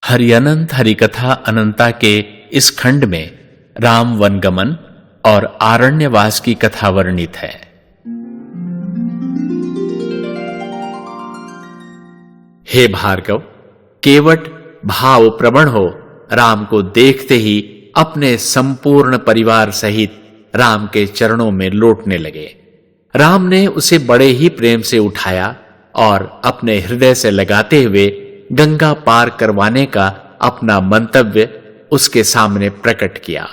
हरिअनंत हरिकथा अनंता के इस खंड में राम वनगमन और आरण्यवास की कथा वर्णित है। हे भार्गव, केवट भाव प्रवण हो राम को देखते ही अपने संपूर्ण परिवार सहित राम के चरणों में लौटने लगे। राम ने उसे बड़े ही प्रेम से उठाया और अपने हृदय से लगाते हुए गंगा पार करवाने का अपना मंतव्य उसके सामने प्रकट किया।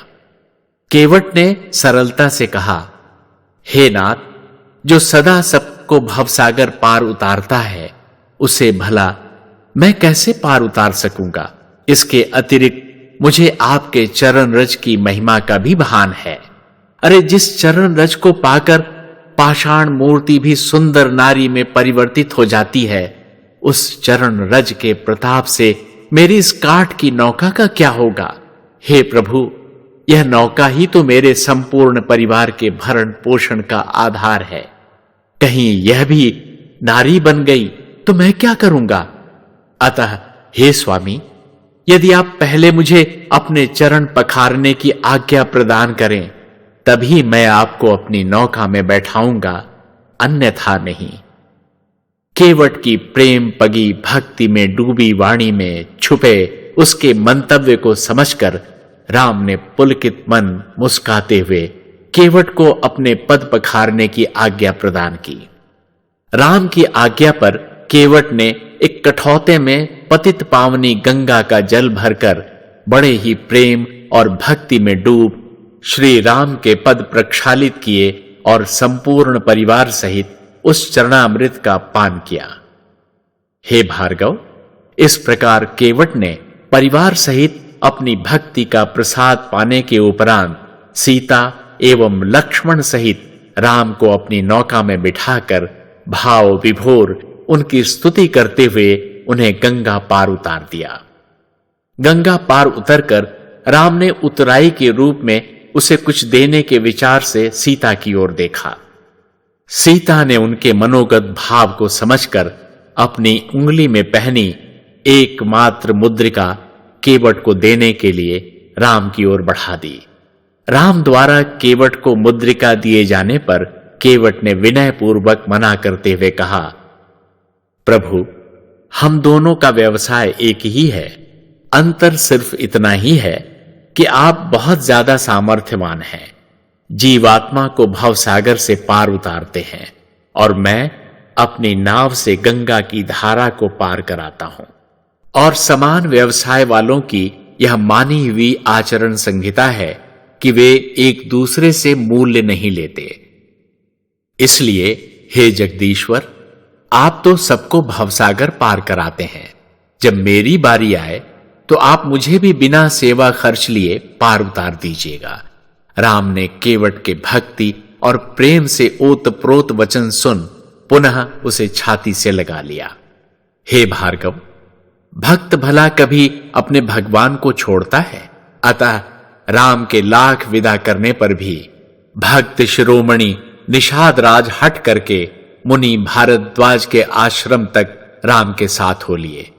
केवट ने सरलता से कहा, हे नाथ, जो सदा सबको भवसागर पार उतारता है, उसे भला मैं कैसे पार उतार सकूंगा? इसके अतिरिक्त मुझे आपके चरण रज की महिमा का भी भान है। अरे, जिस चरण रज को पाकर पाषाण मूर्ति भी सुंदर नारी में परिवर्तित हो जाती है, उस चरण रज के प्रताप से मेरी इस काठ की नौका का क्या होगा? हे प्रभु, यह नौका ही तो मेरे संपूर्ण परिवार के भरण पोषण का आधार है। कहीं यह भी नारी बन गई तो मैं क्या करूंगा? अतः हे स्वामी, यदि आप पहले मुझे अपने चरण पखारने की आज्ञा प्रदान करें, तभी मैं आपको अपनी नौका में बैठाऊंगा, अन्यथा नहीं। केवट की प्रेम पगी भक्ति में डूबी वाणी में छुपे उसके मंतव्य को समझकर राम ने पुलकित मन मुस्काते हुए केवट को अपने पद पखारने की आज्ञा प्रदान की। राम की आज्ञा पर केवट ने एक कठौते में पतित पावनी गंगा का जल भरकर बड़े ही प्रेम और भक्ति में डूब श्री राम के पद प्रक्षालित किए और संपूर्ण परिवार सहित उस चरणामृत का पान किया। हे भार्गव, इस प्रकार केवट ने परिवार सहित अपनी भक्ति का प्रसाद पाने के उपरांत सीता एवं लक्ष्मण सहित राम को अपनी नौका में बिठाकर भाव विभोर उनकी स्तुति करते हुए उन्हें गंगा पार उतार दिया। गंगा पार उतरकर राम ने उतराई के रूप में उसे कुछ देने के विचार से सीता की ओर देखा। सीता ने उनके मनोगत भाव को समझकर अपनी उंगली में पहनी एकमात्र मुद्रिका केवट को देने के लिए राम की ओर बढ़ा दी। राम द्वारा केवट को मुद्रिका दिए जाने पर केवट ने विनय पूर्वक मना करते हुए कहा, प्रभु, हम दोनों का व्यवसाय एक ही है। अंतर सिर्फ इतना ही है कि आप बहुत ज्यादा सामर्थ्यवान हैं, जीवात्मा को भवसागर से पार उतारते हैं, और मैं अपनी नाव से गंगा की धारा को पार कराता हूं। और समान व्यवसाय वालों की यह मानी हुई आचरण संहिता है कि वे एक दूसरे से मूल्य नहीं लेते। इसलिए हे जगदीश्वर, आप तो सबको भवसागर पार कराते हैं। जब मेरी बारी आए तो आप मुझे भी बिना सेवा खर्च लिए पार उतार दीजिएगा। राम ने केवट के भक्ति और प्रेम से ओतप्रोत वचन सुन पुनः उसे छाती से लगा लिया। हे भार्गव, भक्त भला कभी अपने भगवान को छोड़ता है? अतः राम के लाख विदा करने पर भी भक्त शिरोमणि निषाद राज हट करके मुनि भारद्वाज के आश्रम तक राम के साथ हो लिए।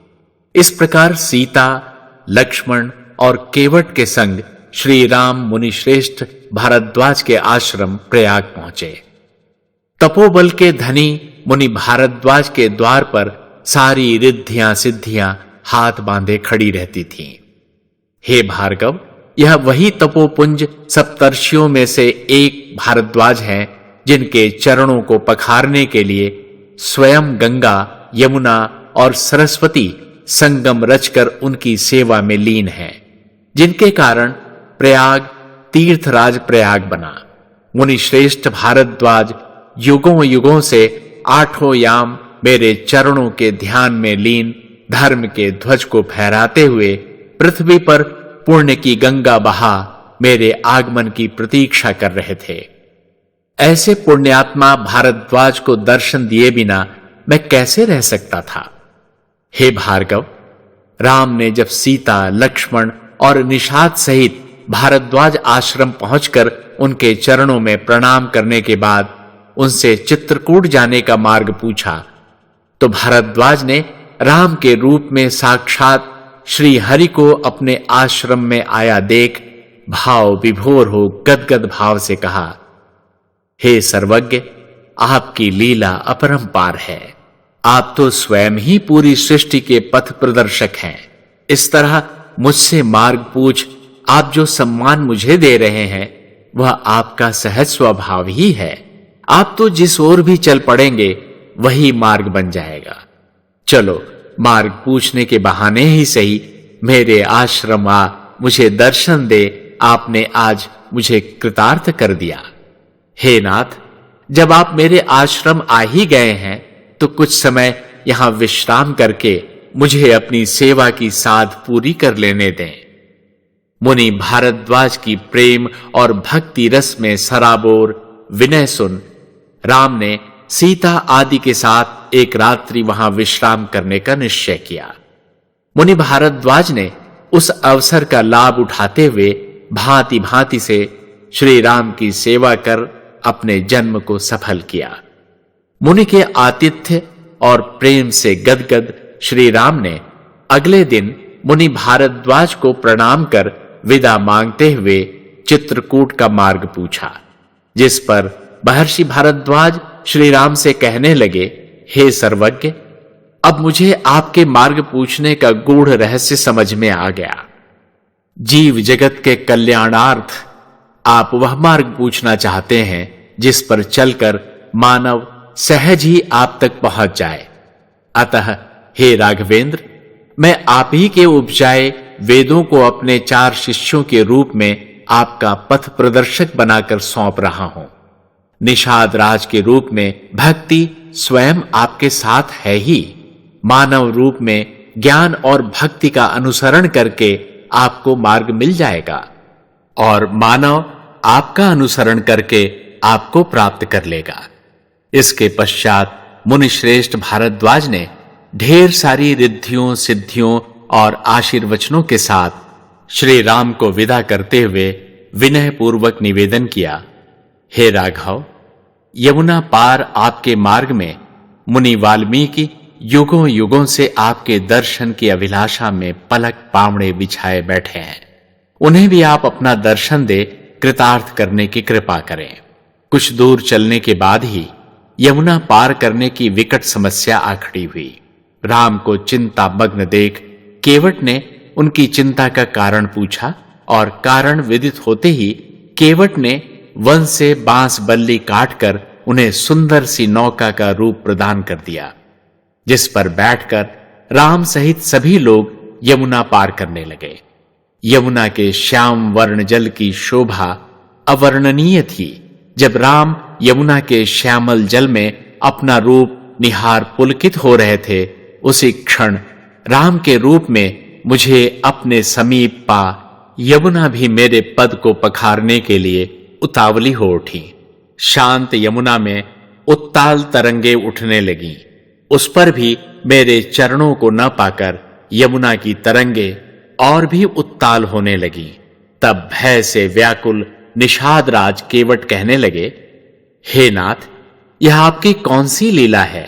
इस प्रकार सीता, लक्ष्मण और केवट के संग श्री राम मुनि श्रेष्ठ भारद्वाज के आश्रम प्रयाग पहुंचे। तपोबल के धनी मुनि भारद्वाज के द्वार पर सारी रिद्धियां सिद्धियां हाथ बांधे खड़ी रहती थीं। हे भार्गव, यह वही तपोपुंज सप्तर्षियों में से एक भारद्वाज हैं जिनके चरणों को पखारने के लिए स्वयं गंगा, यमुना और सरस्वती संगम रचकर उनकी सेवा में लीन हैं, जिनके कारण प्रयाग तीर्थराज प्रयाग बना। मुनि श्रेष्ठ भारद्वाज युगों युगों से आठों याम मेरे चरणों के ध्यान में लीन धर्म के ध्वज को फहराते हुए पृथ्वी पर पुण्य की गंगा बहा मेरे आगमन की प्रतीक्षा कर रहे थे। ऐसे पुण्यात्मा भारद्वाज को दर्शन दिए बिना मैं कैसे रह सकता था? हे भार्गव, राम ने जब सीता, लक्ष्मण और निषाद सहित भारद्वाज आश्रम पहुंचकर उनके चरणों में प्रणाम करने के बाद उनसे चित्रकूट जाने का मार्ग पूछा, तो भारद्वाज ने राम के रूप में साक्षात श्री हरि को अपने आश्रम में आया देख भाव विभोर हो गदगद भाव से कहा, हे सर्वज्ञ, आपकी लीला अपरंपार है। आप तो स्वयं ही पूरी सृष्टि के पथ प्रदर्शक हैं। इस तरह मुझसे मार्ग पूछ आप जो सम्मान मुझे दे रहे हैं वह आपका सहज स्वभाव ही है। आप तो जिस ओर भी चल पड़ेंगे वही मार्ग बन जाएगा। चलो, मार्ग पूछने के बहाने ही सही मेरे आश्रम आ मुझे दर्शन दे। आपने आज मुझे कृतार्थ कर दिया। हे नाथ, जब आप मेरे आश्रम आ ही गए हैं तो कुछ समय यहां विश्राम करके मुझे अपनी सेवा की साध पूरी कर लेने दें। मुनि भारद्वाज की प्रेम और भक्ति रस में सराबोर विनय सुन राम ने सीता आदि के साथ एक रात्रि वहां विश्राम करने का निश्चय किया। मुनि भारद्वाज ने उस अवसर का लाभ उठाते हुए भांति भांति से श्री राम की सेवा कर अपने जन्म को सफल किया। मुनि के आतिथ्य और प्रेम से गदगद श्री राम ने अगले दिन मुनि भारद्वाज को प्रणाम कर विदा मांगते हुए चित्रकूट का मार्ग पूछा, जिस पर महर्षि भारद्वाज श्री राम से कहने लगे, हे सर्वज्ञ, अब मुझे आपके मार्ग पूछने का गूढ़ रहस्य समझ में आ गया। जीव जगत के कल्याणार्थ आप वह मार्ग पूछना चाहते हैं जिस पर चलकर मानव सहज ही आप तक पहुंच जाए। अतः हे राघवेंद्र, मैं आप ही के उपजाए वेदों को अपने 4 शिष्यों के रूप में आपका पथ प्रदर्शक बनाकर सौंप रहा हूं। निषाद राज के रूप में भक्ति स्वयं आपके साथ है ही। मानव रूप में ज्ञान और भक्ति का अनुसरण करके आपको मार्ग मिल जाएगा और मानव आपका अनुसरण करके आपको प्राप्त कर लेगा। इसके पश्चात मुनि श्रेष्ठ भारद्वाज ने ढेर सारी रिद्धियों सिद्धियों और आशीर्वचनों के साथ श्री राम को विदा करते हुए विनय पूर्वक निवेदन किया, हे राघव, यमुना पार आपके मार्ग में मुनि वाल्मीकि युगों युगों से आपके दर्शन की अभिलाषा में पलक पावड़े बिछाए बैठे हैं। उन्हें भी आप अपना दर्शन दे कृतार्थ करने की कृपा करें। कुछ दूर चलने के बाद ही यमुना पार करने की विकट समस्या आ खड़ी हुई। राम को चिंता मग्न देख केवट ने उनकी चिंता का कारण पूछा और कारण विदित होते ही केवट ने वन से बांस बल्ली काटकर उन्हें सुंदर सी नौका का रूप प्रदान कर दिया, जिस पर बैठकर राम सहित सभी लोग यमुना पार करने लगे। यमुना के श्याम वर्ण जल की शोभा अवर्णनीय थी। जब राम यमुना के श्यामल जल में अपना रूप निहार पुलकित हो रहे थे, उसी क्षण राम के रूप में मुझे अपने समीप पा यमुना भी मेरे पद को पखारने के लिए उतावली हो उठी। शांत यमुना में उत्ताल तरंगे उठने लगीं। उस पर भी मेरे चरणों को न पाकर यमुना की तरंगे और भी उत्ताल होने लगी। तब भय से व्याकुल निषाद राज केवट कहने लगे, हे नाथ, यह आपकी कौन सी लीला है?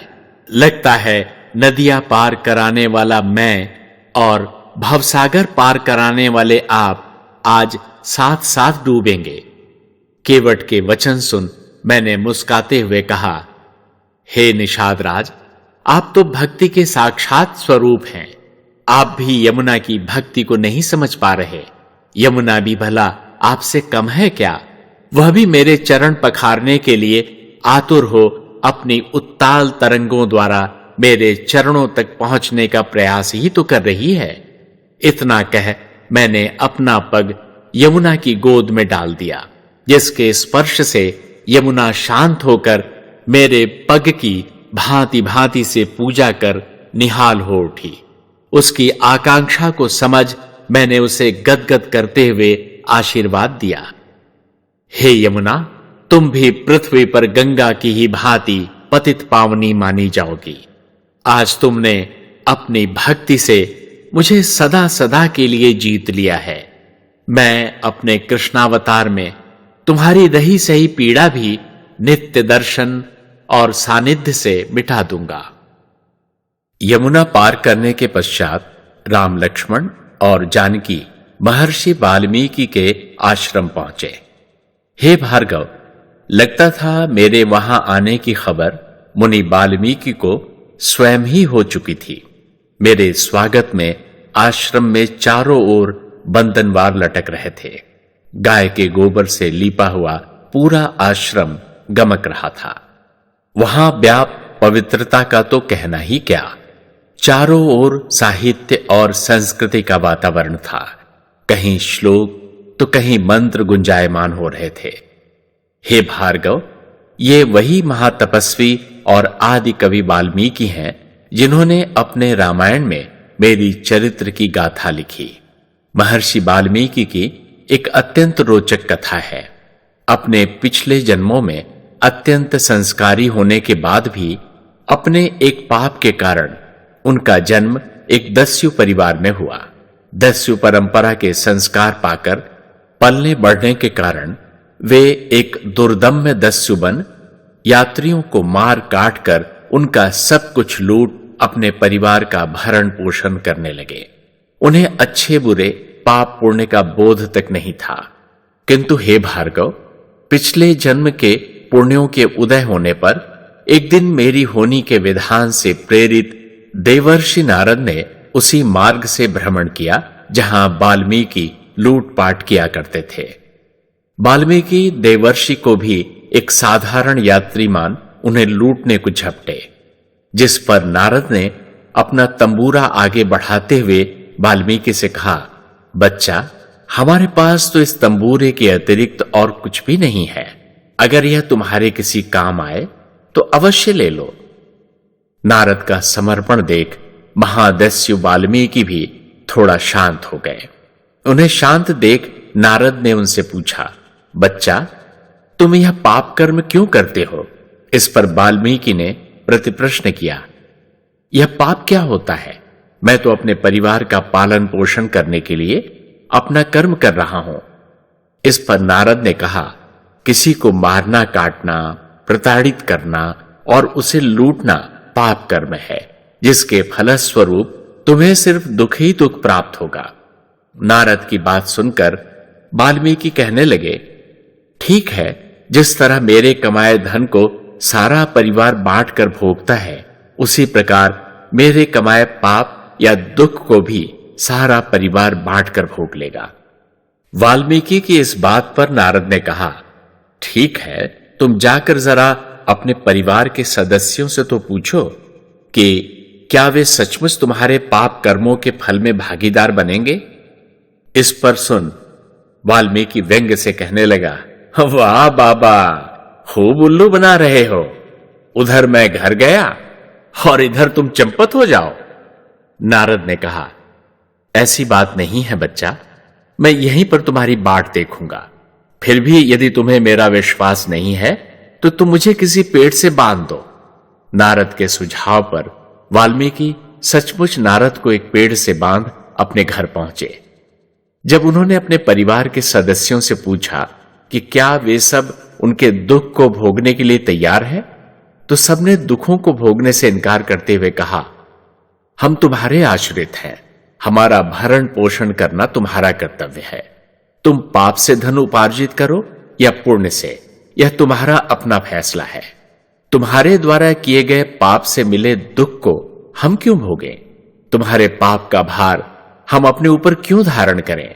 लगता है नदियां पार कराने वाला मैं और भवसागर पार कराने वाले आप आज साथ साथ डूबेंगे। केवट के वचन सुन मैंने मुस्काते हुए कहा, हे निषाद राज, आप तो भक्ति के साक्षात स्वरूप हैं। आप भी यमुना की भक्ति को नहीं समझ पा रहे। यमुना भी भला आपसे कम है क्या? वह भी मेरे चरण पखारने के लिए आतुर हो अपनी उत्ताल तरंगों द्वारा मेरे चरणों तक पहुंचने का प्रयास ही तो कर रही है। इतना कह मैंने अपना पग यमुना की गोद में डाल दिया, जिसके स्पर्श से यमुना शांत होकर मेरे पग की भांति भांति से पूजा कर निहाल हो उठी। उसकी आकांक्षा को समझ मैंने उसे गदगद करते हुए आशीर्वाद दिया, हे यमुना, तुम भी पृथ्वी पर गंगा की ही भांति पतित पावनी मानी जाओगी। आज तुमने अपनी भक्ति से मुझे सदा सदा के लिए जीत लिया है। मैं अपने कृष्णावतार में तुम्हारी रही सही पीड़ा भी नित्य दर्शन और सानिध्य से मिटा दूंगा। यमुना पार करने के पश्चात राम लक्ष्मण और जानकी महर्षि वाल्मीकि के आश्रम पहुंचे। हे भार्गव, लगता था मेरे वहां आने की खबर मुनि वाल्मीकि को स्वयं ही हो चुकी थी। मेरे स्वागत में आश्रम में चारों ओर बंधनवार लटक रहे थे। गाय के गोबर से लीपा हुआ पूरा आश्रम गमक रहा था। वहां व्याप्त पवित्रता का तो कहना ही क्या, चारों ओर साहित्य और संस्कृति का वातावरण था। कहीं श्लोक तो कहीं मंत्र गुंजायमान हो रहे थे। हे भार्गव, ये वही महातपस्वी और आदि कवि वाल्मीकि हैं जिन्होंने अपने रामायण में मेरी चरित्र की गाथा लिखी। महर्षि वाल्मीकि की एक अत्यंत रोचक कथा है। अपने पिछले जन्मों में अत्यंत संस्कारी होने के बाद भी अपने एक पाप के कारण उनका जन्म एक दस्यु परिवार में हुआ। दस्यु परंपरा के संस्कार पाकर पलने बढ़ने के कारण वे एक दुर्दम्य दस्यु बन यात्रियों को मार काट कर उनका सब कुछ लूट अपने परिवार का भरण पोषण करने लगे। उन्हें अच्छे बुरे पाप पुण्य का बोध तक नहीं था। किंतु हे भार्गव, पिछले जन्म के पुण्यों के उदय होने पर एक दिन मेरी होनी के विधान से प्रेरित देवर्षि नारद ने उसी मार्ग से भ्रमण किया जहां वाल्मीकि लूटपाट किया करते थे। वाल्मीकि देवर्षि को भी एक साधारण यात्री मान उन्हें लूटने को झपटे, जिस पर नारद ने अपना तंबूरा आगे बढ़ाते हुए वाल्मीकि से कहा, बच्चा, हमारे पास तो इस तंबूरे के अतिरिक्त और कुछ भी नहीं है। अगर यह तुम्हारे किसी काम आए तो अवश्य ले लो। नारद का समर्पण देख महादस्यु वाल्मीकि भी थोड़ा शांत हो गए। उन्हें शांत देख नारद ने उनसे पूछा, बच्चा, तुम यह पाप कर्म क्यों करते हो? इस पर वाल्मीकि ने प्रतिप्रश्न किया, यह पाप क्या होता है? मैं तो अपने परिवार का पालन पोषण करने के लिए अपना कर्म कर रहा हूं। इस पर नारद ने कहा, किसी को मारना, काटना, प्रताड़ित करना और उसे लूटना पाप कर्म है, जिसके फलस्वरूप तुम्हें सिर्फ दुख ही दुख प्राप्त होगा। नारद की बात सुनकर वाल्मीकि कहने लगे, ठीक है, जिस तरह मेरे कमाए धन को सारा परिवार बांटकर भोगता है, उसी प्रकार मेरे कमाए पाप या दुख को भी सारा परिवार बांटकर भोग लेगा। वाल्मीकि की इस बात पर नारद ने कहा, ठीक है, तुम जाकर जरा अपने परिवार के सदस्यों से तो पूछो कि क्या वे सचमुच तुम्हारे पाप कर्मों के फल में भागीदार बनेंगे। इस पर सुन वाल्मीकि व्यंग्य से कहने लगा, वाह बाबा, खूब उल्लू बना रहे हो। उधर मैं घर गया और इधर तुम चंपत हो जाओ। नारद ने कहा, ऐसी बात नहीं है बच्चा, मैं यहीं पर तुम्हारी बाट देखूंगा। फिर भी यदि तुम्हें मेरा विश्वास नहीं है तो तुम मुझे किसी पेड़ से बांध दो। नारद के सुझाव पर वाल्मीकि सचमुच नारद को एक पेड़ से बांध अपने घर पहुंचे। जब उन्होंने अपने परिवार के सदस्यों से पूछा कि क्या वे सब उनके दुख को भोगने के लिए तैयार हैं, तो सबने दुखों को भोगने से इनकार करते हुए कहा, हम तुम्हारे आश्रित हैं, हमारा भरण पोषण करना तुम्हारा कर्तव्य है। तुम पाप से धन उपार्जित करो या पुण्य से, यह तुम्हारा अपना फैसला है। तुम्हारे द्वारा किए गए पाप से मिले दुख को हम क्यों भोगें? तुम्हारे पाप का भार हम अपने ऊपर क्यों धारण करें?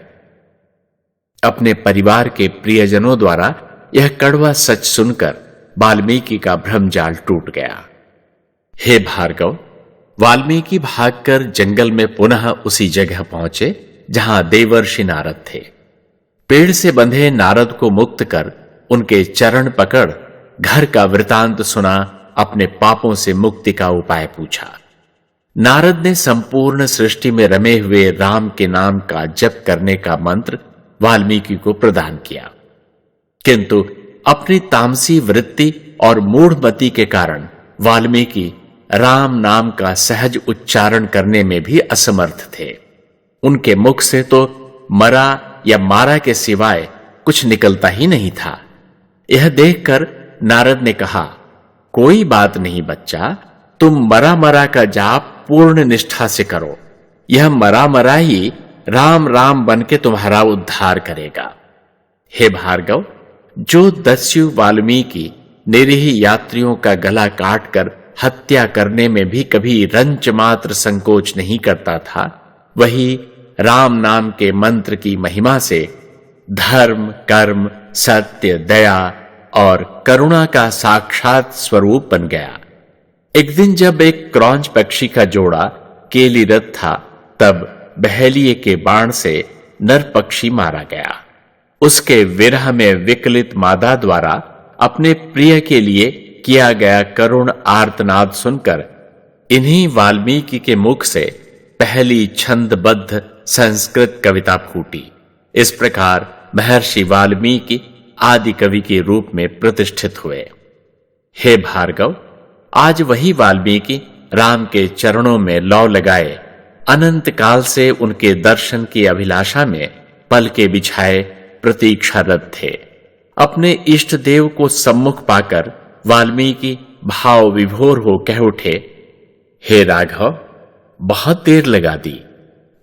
अपने परिवार के प्रियजनों द्वारा यह कड़वा सच सुनकर वाल्मीकि का भ्रमजाल टूट गया। हे भार्गव, वाल्मीकि भागकर जंगल में पुनः उसी जगह पहुंचे जहां देवर्षि नारद थे। पेड़ से बंधे नारद को मुक्त कर उनके चरण पकड़ घर का वृतांत सुना, अपने पापों से मुक्ति का उपाय पूछा। नारद ने संपूर्ण सृष्टि में रमे हुए राम के नाम का जप करने का मंत्र वाल्मीकि को प्रदान किया, किंतु अपनी तामसी वृत्ति और मूढ़मति के कारण वाल्मीकि राम नाम का सहज उच्चारण करने में भी असमर्थ थे। उनके मुख से तो मरा या मारा के सिवाय कुछ निकलता ही नहीं था। यह देखकर नारद ने कहा, कोई बात नहीं बच्चा, तुम मरा मरा का जाप पूर्ण निष्ठा से करो, यह मरा मरा ही राम राम बन के तुम्हारा उद्धार करेगा। हे भार्गव, जो दस्यु वाल्मीकि निरीह यात्रियों का गला काटकर हत्या करने में भी कभी रंच मात्र संकोच नहीं करता था, वही राम नाम के मंत्र की महिमा से धर्म, कर्म, सत्य, दया और करुणा का साक्षात स्वरूप बन गया। एक दिन जब एक क्रौंच पक्षी का जोड़ा केलीरत था, तब बहेलिये के बाण से नर पक्षी मारा गया। उसके विरह में विकलित मादा द्वारा अपने प्रिय के लिए किया गया करुण आर्तनाद सुनकर इन्हीं वाल्मीकि के मुख से पहली छंदबद्ध संस्कृत कविता फूटी। इस प्रकार महर्षि वाल्मीकि आदि कवि के रूप में प्रतिष्ठित हुए। हे भार्गव, आज वही वाल्मीकि राम के चरणों में लौ लगाए अनंत काल से उनके दर्शन की अभिलाषा में पलके बिछाए प्रतीक्षारत थे। अपने इष्ट देव को सम्मुख पाकर वाल्मीकि भाव विभोर हो कह उठे, हे राघव, बहुत देर लगा दी।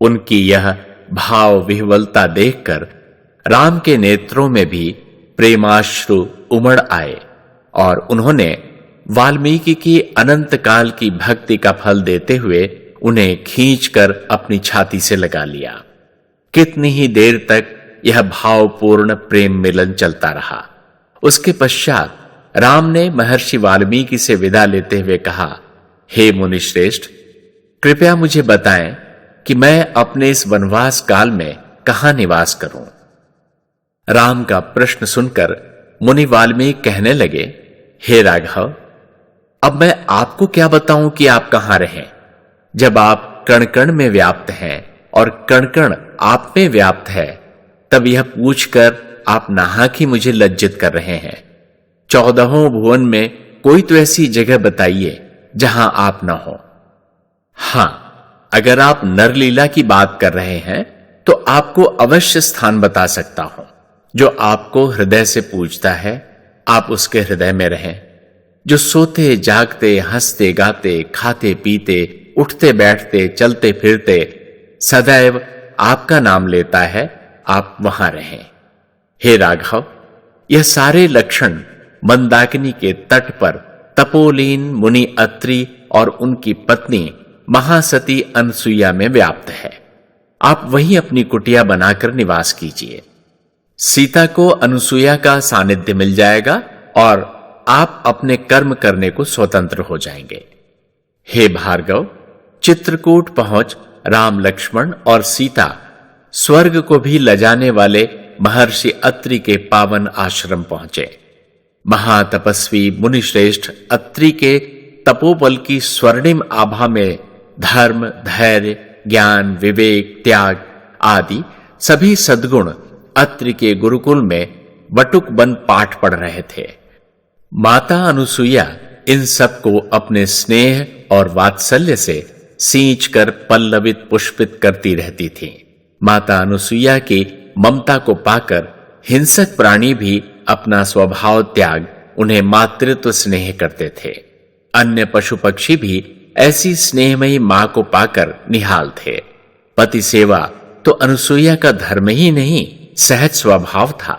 उनकी यह भाव विह्वलता देखकर राम के नेत्रों में भी प्रेमाश्रु उमड़ आए और उन्होंने वाल्मीकि की अनंत काल की भक्ति का फल देते हुए उन्हें खींचकर अपनी छाती से लगा लिया। कितनी ही देर तक यह भावपूर्ण प्रेम मिलन चलता रहा। उसके पश्चात राम ने महर्षि वाल्मीकि से विदा लेते हुए कहा, हे मुनिश्रेष्ठ, कृपया मुझे बताएं कि मैं अपने इस वनवास काल में कहां निवास करूं। राम का प्रश्न सुनकर मुनि वाल्मीकि कहने लगे, हे राघव, अब मैं आपको क्या बताऊं कि आप कहां रहें, जब आप कण कण में व्याप्त हैं और कण कण आप में व्याप्त है, तब यह पूछकर आप नाहक ही मुझे लज्जित कर रहे हैं। 14 भुवन में कोई तो ऐसी जगह बताइए जहां आप न हो। हां, अगर आप नरलीला की बात कर रहे हैं तो आपको अवश्य स्थान बता सकता हूं। जो आपको हृदय से पूजता है, आप उसके हृदय में रहें। जो सोते जागते, हंसते गाते, खाते पीते, उठते बैठते, चलते फिरते सदैव आपका नाम लेता है, आप वहां रहें। हे राघव, यह सारे लक्षण मंदाकिनी के तट पर तपोलीन मुनि अत्रि और उनकी पत्नी महासती अनसुईया में व्याप्त है। आप वहीं अपनी कुटिया बनाकर निवास कीजिए। सीता को अनसुईया का सानिध्य मिल जाएगा और आप अपने कर्म करने को स्वतंत्र हो जाएंगे। हे भार्गव, चित्रकूट पहुंच राम, लक्ष्मण और सीता स्वर्ग को भी लजाने वाले महर्षि अत्रि के पावन आश्रम पहुंचे। महातपस्वी मुनिश्रेष्ठ अत्रि के तपोबल की स्वर्णिम आभा में धर्म, धैर्य, ज्ञान, विवेक, त्याग आदि सभी सद्गुण अत्रि के गुरुकुल में वटुक बन पाठ पढ़ रहे थे। माता अनुसुईया इन सबको अपने स्नेह और वात्सल्य से सींच कर पल्लवित पुष्पित करती रहती थी। माता अनुसुईया की ममता को पाकर हिंसक प्राणी भी अपना स्वभाव त्याग उन्हें मातृत्व स्नेह करते थे। अन्य पशु पक्षी भी ऐसी स्नेहमयी मां को पाकर निहाल थे। पति सेवा तो अनुसुईया का धर्म ही नहीं, सहज स्वभाव था।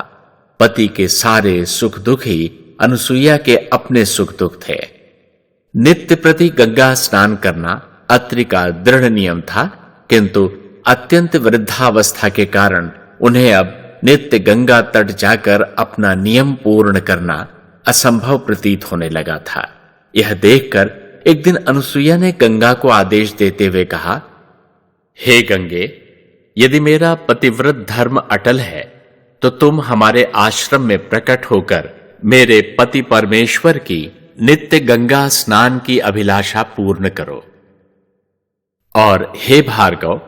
पति के सारे सुख दुख ही अनुसुईया के अपने सुख दुख थे। नित्य प्रति गंगा स्नान करना अत्रि का दृढ़ नियम था, किंतु अत्यंत वृद्धावस्था के कारण उन्हें अब नित्य गंगा तट जाकर अपना नियम पूर्ण करना असंभव प्रतीत होने लगा था। यह देखकर एक दिन अनुसुईया ने गंगा को आदेश देते हुए कहा, हे गंगे, यदि मेरा पतिव्रत धर्म अटल है तो तुम हमारे आश्रम में प्रकट होकर मेरे पति परमेश्वर की नित्य गंगा स्नान की अभिलाषा पूर्ण करो। और हे भार्गव,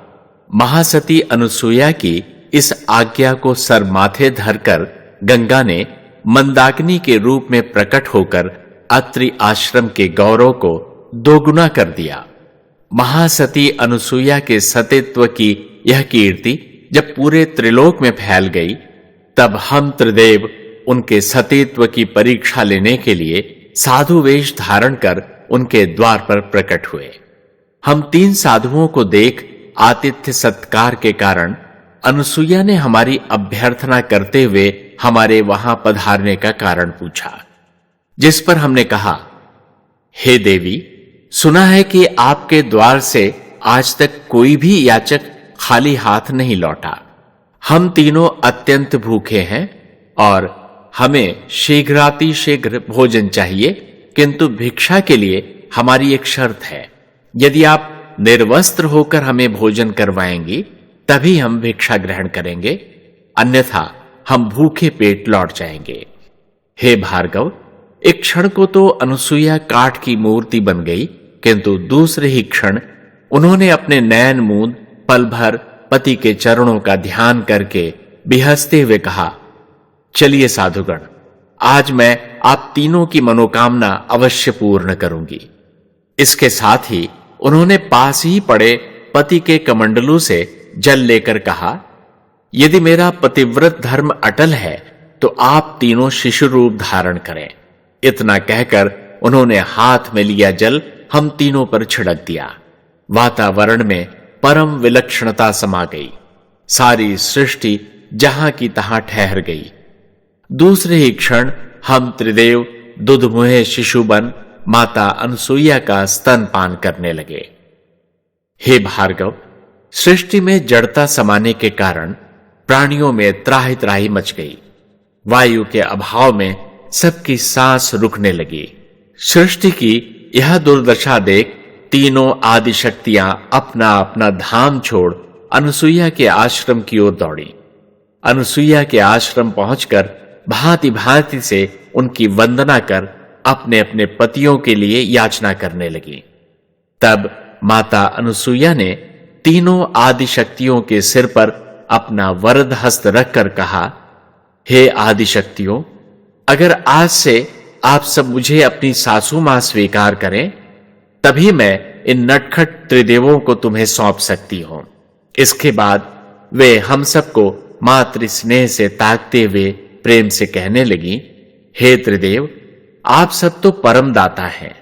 महासती अनुसुईया की इस आज्ञा को सर माथे धरकर गंगा ने मंदाकिनी के रूप में प्रकट होकर अत्रि आश्रम के गौरव को दोगुना कर दिया। महासती अनुसुईया के सतीत्व की यह कीर्ति जब पूरे त्रिलोक में फैल गई, तब हम त्रिदेव उनके सतीत्व की परीक्षा लेने के लिए साधु वेश धारण कर उनके द्वार पर प्रकट हुए। हम 3 साधुओं को देख आतिथ्य सत्कार के कारण अनुसुईया ने हमारी अभ्यर्थना करते हुए हमारे वहां पधारने का कारण पूछा, जिस पर हमने कहा, हे देवी, सुना है कि आपके द्वार से आज तक कोई भी याचक खाली हाथ नहीं लौटा। हम तीनों अत्यंत भूखे हैं और हमें शीघ्रातिशीघ्र भोजन चाहिए, किंतु भिक्षा के लिए हमारी एक शर्त है। यदि आप निर्वस्त्र होकर हमें भोजन करवाएंगी तभी हम भिक्षा ग्रहण करेंगे, अन्यथा हम भूखे पेट लौट जाएंगे। हे भार्गव, एक क्षण को तो अनुसुईया काठ की मूर्ति बन गई, किंतु दूसरे ही क्षण उन्होंने अपने नयन मूंद पल भर पति के चरणों का ध्यान करके बिहसते हुए कहा, चलिए साधुगण, आज मैं आप तीनों की मनोकामना अवश्य पूर्ण करूंगी। इसके साथ ही उन्होंने पास ही पड़े पति के कमंडलू से जल लेकर कहा, यदि मेरा पतिव्रत धर्म अटल है तो आप तीनों शिशु रूप धारण करें। इतना कहकर उन्होंने हाथ में लिया जल हम तीनों पर छिड़क दिया। वातावरण में परम विलक्षणता समा गई। सारी सृष्टि जहां की तहां ठहर गई। दूसरे ही क्षण हम त्रिदेव दुधमुहे शिशु बन माता अनुसुईया का स्तनपान करने लगे। हे भार्गव, सृष्टि में जड़ता समाने के कारण प्राणियों में त्राहि त्राहि मच गई। वायु के अभाव में सबकी सांस रुकने लगी। सृष्टि की यह दुर्दशा देख तीनों आदि शक्तियां अपना अपना धाम छोड़ अनुसुईया के आश्रम की ओर दौड़ी। अनुसुईया के आश्रम पहुंचकर भांति भांति से उनकी वंदना कर अपने अपने पतियों के लिए याचना करने लगी। तब माता अनुसुईया ने तीनों आदि शक्तियों के सिर पर अपना वरद हस्त रखकर कहा, हे आदि शक्तियों, अगर आज से आप सब मुझे अपनी सासू मां स्वीकार करें तभी मैं इन नटखट त्रिदेवों को तुम्हें सौंप सकती हूं। इसके बाद वे हम सबको मातृ स्नेह से ताकते हुए प्रेम से कहने लगी, हे त्रिदेव, आप सब तो परम दाता हैं।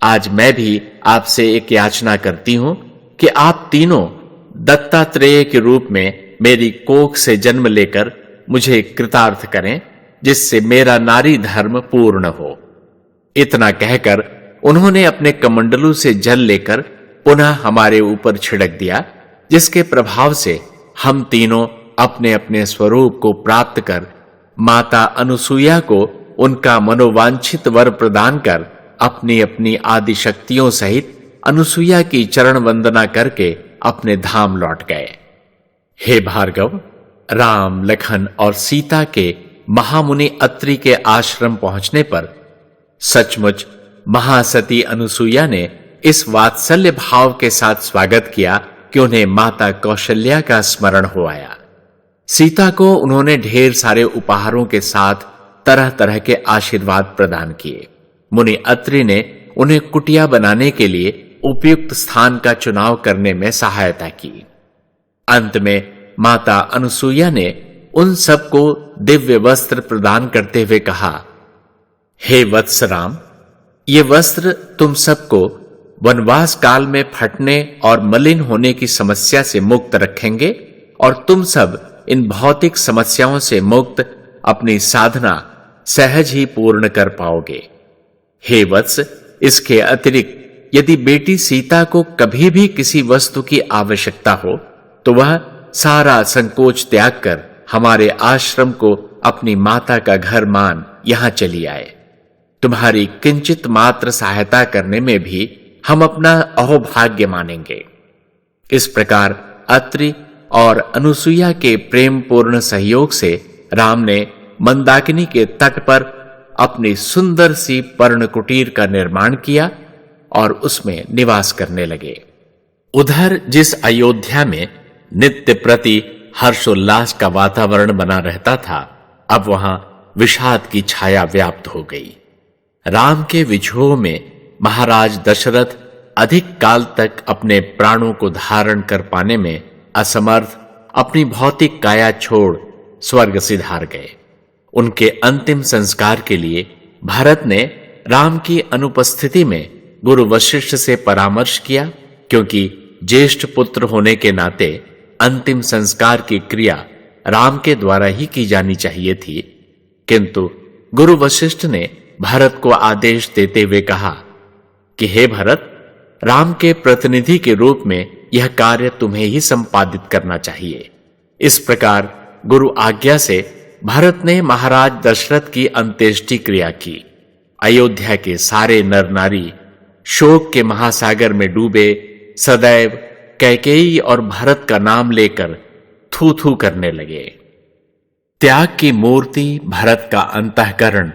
आज मैं भी आपसे एक याचना करती हूं कि आप तीनों दत्तात्रेय के रूप में मेरी कोख से जन्म लेकर मुझे कृतार्थ करें, जिससे मेरा नारी धर्म पूर्ण हो। इतना कहकर उन्होंने अपने कमंडलू से जल लेकर पुनः हमारे ऊपर छिड़क दिया, जिसके प्रभाव से हम तीनों अपने अपने स्वरूप को प्राप्त कर माता अनुसुईया को उनका मनोवांछित वर प्रदान कर अपनी अपनी आदि शक्तियों सहित अनुसुईया की चरण वंदना करके अपने धाम लौट गए। हे भार्गव, राम, लखन और सीता के महामुनि अत्रि के आश्रम पहुंचने पर सचमुच महासती अनुसुईया ने इस वात्सल्य भाव के साथ स्वागत किया कि उन्हें माता कौशल्या का स्मरण हो आया। सीता को उन्होंने ढेर सारे उपहारों के साथ तरह तरह के आशीर्वाद प्रदान किए। मुनि अत्रि ने उन्हें कुटिया बनाने के लिए उपयुक्त स्थान का चुनाव करने में सहायता की। अंत में माता अनुसुईया ने उन सबको दिव्य वस्त्र प्रदान करते हुए कहा, हे वत्स राम, ये वस्त्र तुम सबको वनवास काल में फटने और मलिन होने की समस्या से मुक्त रखेंगे और तुम सब इन भौतिक समस्याओं से मुक्त अपनी साधना सहज ही पूर्ण कर पाओगे। हे वत्स, इसके अतिरिक्त यदि बेटी सीता को कभी भी किसी वस्तु की आवश्यकता हो तो वह सारा संकोच त्याग कर हमारे आश्रम को अपनी माता का घर मान यहां चली आए। तुम्हारी किंचित मात्र सहायता करने में भी हम अपना अहोभाग्य मानेंगे। इस प्रकार अत्रि और अनुसुईया के प्रेम पूर्ण सहयोग से राम ने मंदाकिनी के तट पर अपनी सुंदर सी पर्ण कुटीर का निर्माण किया और उसमें निवास करने लगे। उधर जिस अयोध्या में नित्य प्रति हर्षोल्लास का वातावरण बना रहता था, अब वहां विषाद की छाया व्याप्त हो गई। राम के विछोह में महाराज दशरथ अधिक काल तक अपने प्राणों को धारण कर पाने में असमर्थ अपनी भौतिक काया छोड़ स्वर्ग सिधार गए। उनके अंतिम संस्कार के लिए भरत ने राम की अनुपस्थिति में गुरु वशिष्ठ से परामर्श किया, क्योंकि ज्येष्ठ पुत्र होने के नाते अंतिम संस्कार की क्रिया राम के द्वारा ही की जानी चाहिए थी, किंतु गुरु वशिष्ठ ने भरत को आदेश देते हुए कहा कि हे भरत, राम के प्रतिनिधि के रूप में यह कार्य तुम्हें ही संपादित करना चाहिए। इस प्रकार गुरु आज्ञा से भरत ने महाराज दशरथ की अंत्येष्टि क्रिया की। अयोध्या के सारे नर नारी शोक के महासागर में डूबे सदैव कैकेयी और भरत का नाम लेकर थू थू करने लगे। त्याग की मूर्ति भरत का अंतःकरण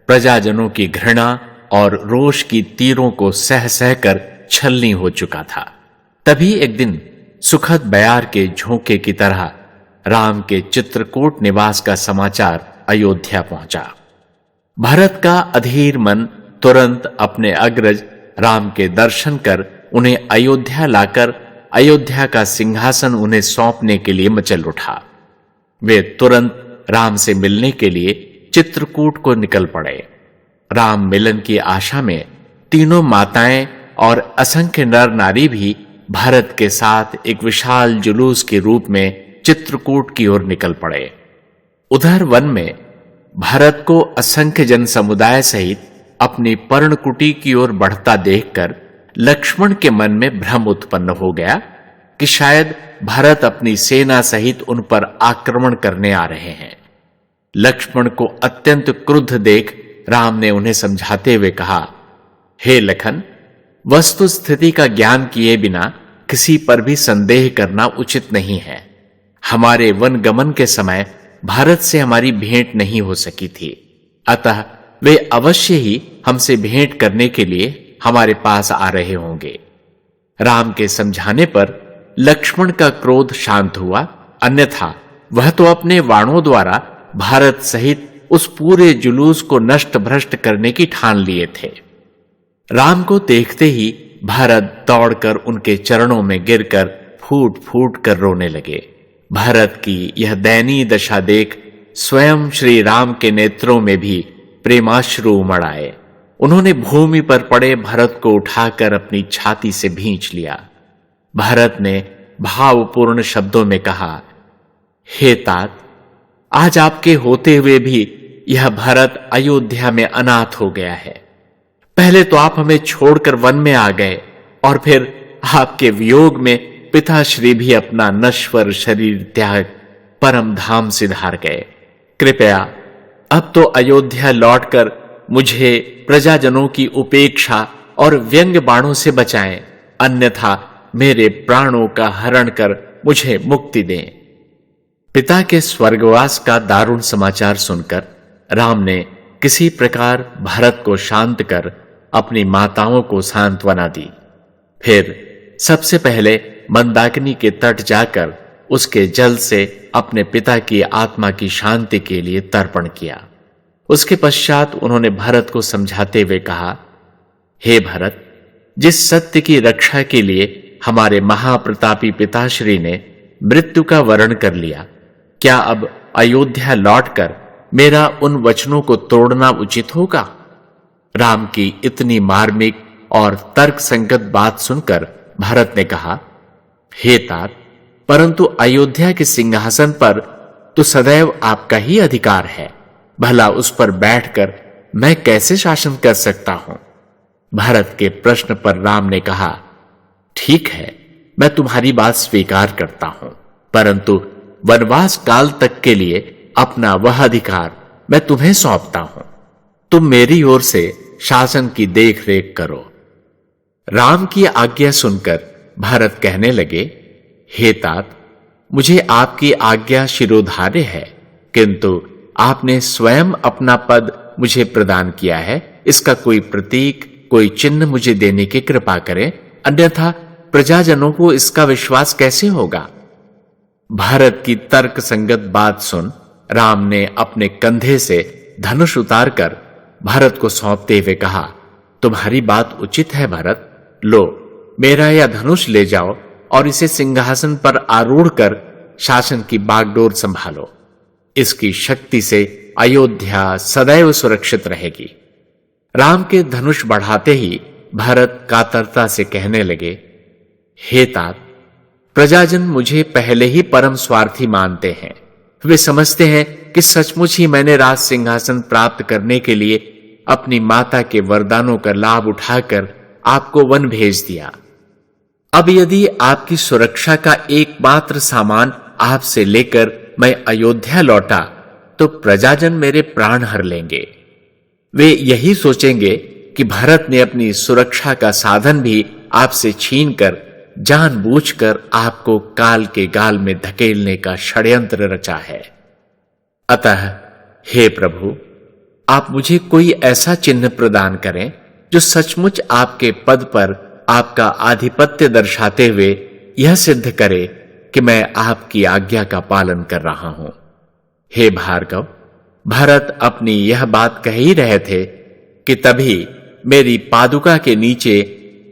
प्रजाजनों की घृणा और रोष की तीरों को सह सहकर छलनी हो चुका था। तभी एक दिन सुखद बयार के झोंके की तरह राम के चित्रकूट निवास का समाचार अयोध्या पहुंचा। भरत का अधीर मन तुरंत अपने अग्रज राम के दर्शन कर उन्हें अयोध्या लाकर अयोध्या का सिंहासन उन्हें सौंपने के लिए मचल उठा। वे तुरंत राम से मिलने के लिए चित्रकूट को निकल पड़े। राम मिलन की आशा में तीनों माताएं और असंख्य नर नारी भी भरत के साथ एक विशाल जुलूस के रूप में चित्रकूट की ओर निकल पड़े। उधर वन में भरत को असंख्य जन समुदाय सहित अपनी पर्णकुटी की ओर बढ़ता देखकर लक्ष्मण के मन में भ्रम उत्पन्न हो गया कि शायद भरत अपनी सेना सहित उन पर आक्रमण करने आ रहे हैं। लक्ष्मण को अत्यंत क्रुद्ध देख राम ने उन्हें समझाते हुए कहा, हे लखन, वस्तु स्थिति का ज्ञान किए बिना किसी पर भी संदेह करना उचित नहीं है। हमारे वन गमन के समय भारत से हमारी भेंट नहीं हो सकी थी, अतः वे अवश्य ही हमसे भेंट करने के लिए हमारे पास आ रहे होंगे। राम के समझाने पर लक्ष्मण का क्रोध शांत हुआ, अन्यथा वह तो अपने वाणों द्वारा भारत सहित उस पूरे जुलूस को नष्ट भ्रष्ट करने की ठान लिए थे। राम को देखते ही भरत दौड़कर उनके चरणों में गिरकर फूट फूट कर रोने लगे। भरत की यह दयनीय दशा देख स्वयं श्री राम के नेत्रों में भी प्रेमाश्रु उमड़ आए। उन्होंने भूमि पर पड़े भरत को उठाकर अपनी छाती से भींच लिया। भरत ने भावपूर्ण शब्दों में कहा, हे तात, आज आपके होते हुए भी यह भरत अयोध्या में अनाथ हो गया है। पहले तो आप हमें छोड़कर वन में आ गए और फिर आपके वियोग में पिताश्री भी अपना नश्वर शरीर त्याग परम धाम सिधार गए। कृपया अब तो अयोध्या लौटकर मुझे प्रजाजनों की उपेक्षा और व्यंग बाणों से बचाएं, अन्यथा मेरे प्राणों का हरण कर मुझे मुक्ति दें। पिता के स्वर्गवास का दारुण समाचार सुनकर राम ने किसी प्रकार भरत को शांत कर अपनी माताओं को सांत्वना दी। फिर सबसे पहले मंदाकिनी के तट जाकर उसके जल से अपने पिता की आत्मा की शांति के लिए तर्पण किया। उसके पश्चात उन्होंने भरत को समझाते हुए कहा, हे भरत, जिस सत्य की रक्षा के लिए हमारे महाप्रतापी पिताश्री ने मृत्यु का वरण कर लिया, क्या अब अयोध्या लौटकर मेरा उन वचनों को तोड़ना उचित होगा? राम की इतनी मार्मिक और तर्क संगत बात सुनकर भरत ने कहा, हे तात, परंतु अयोध्या के सिंहासन पर तो सदैव आपका ही अधिकार है। भला उस पर बैठकर मैं कैसे शासन कर सकता हूं? भरत के प्रश्न पर राम ने कहा, ठीक है, मैं तुम्हारी बात स्वीकार करता हूं, परंतु वनवास काल तक के लिए अपना वह अधिकार मैं तुम्हें सौंपता हूं। तुम मेरी ओर से शासन की देखरेख करो। राम की आज्ञा सुनकर भरत कहने लगे, हे तात, मुझे आपकी आज्ञा शिरोधार्य है, किंतु आपने स्वयं अपना पद मुझे प्रदान किया है। इसका कोई प्रतीक, कोई चिन्ह मुझे देने की कृपा करें, अन्यथा प्रजाजनों को इसका विश्वास कैसे होगा? भारत की तर्क संगत बात सुन राम ने अपने कंधे से धनुष उतारकर भरत को सौंपते हुए कहा, तुम्हारी बात उचित है भरत, लो मेरा यह धनुष ले जाओ और इसे सिंहासन पर आरूढ़ कर शासन की बागडोर संभालो। इसकी शक्ति से अयोध्या सदैव सुरक्षित रहेगी। राम के धनुष बढ़ाते ही भरत कातरता से कहने लगे, हे तात, प्रजाजन मुझे पहले ही परम स्वार्थी मानते हैं। वे समझते हैं कि सचमुच ही मैंने राज सिंहासन प्राप्त करने के लिए अपनी माता के वरदानों का लाभ उठाकर आपको वन भेज दिया। अब यदि आपकी सुरक्षा का एकमात्र सामान आपसे लेकर मैं अयोध्या लौटा तो प्रजाजन मेरे प्राण हर लेंगे। वे यही सोचेंगे कि भरत ने अपनी सुरक्षा का साधन भी आपसे छीनकर जानबूझकर आपको काल के गाल में धकेलने का षड्यंत्र रचा है। अतः हे प्रभु, आप मुझे कोई ऐसा चिन्ह प्रदान करें जो सचमुच आपके पद पर आपका आधिपत्य दर्शाते हुए यह सिद्ध करे कि मैं आपकी आज्ञा का पालन कर रहा हूं। हे भार्गव, भरत अपनी यह बात कह ही रहे थे कि तभी मेरी पादुका के नीचे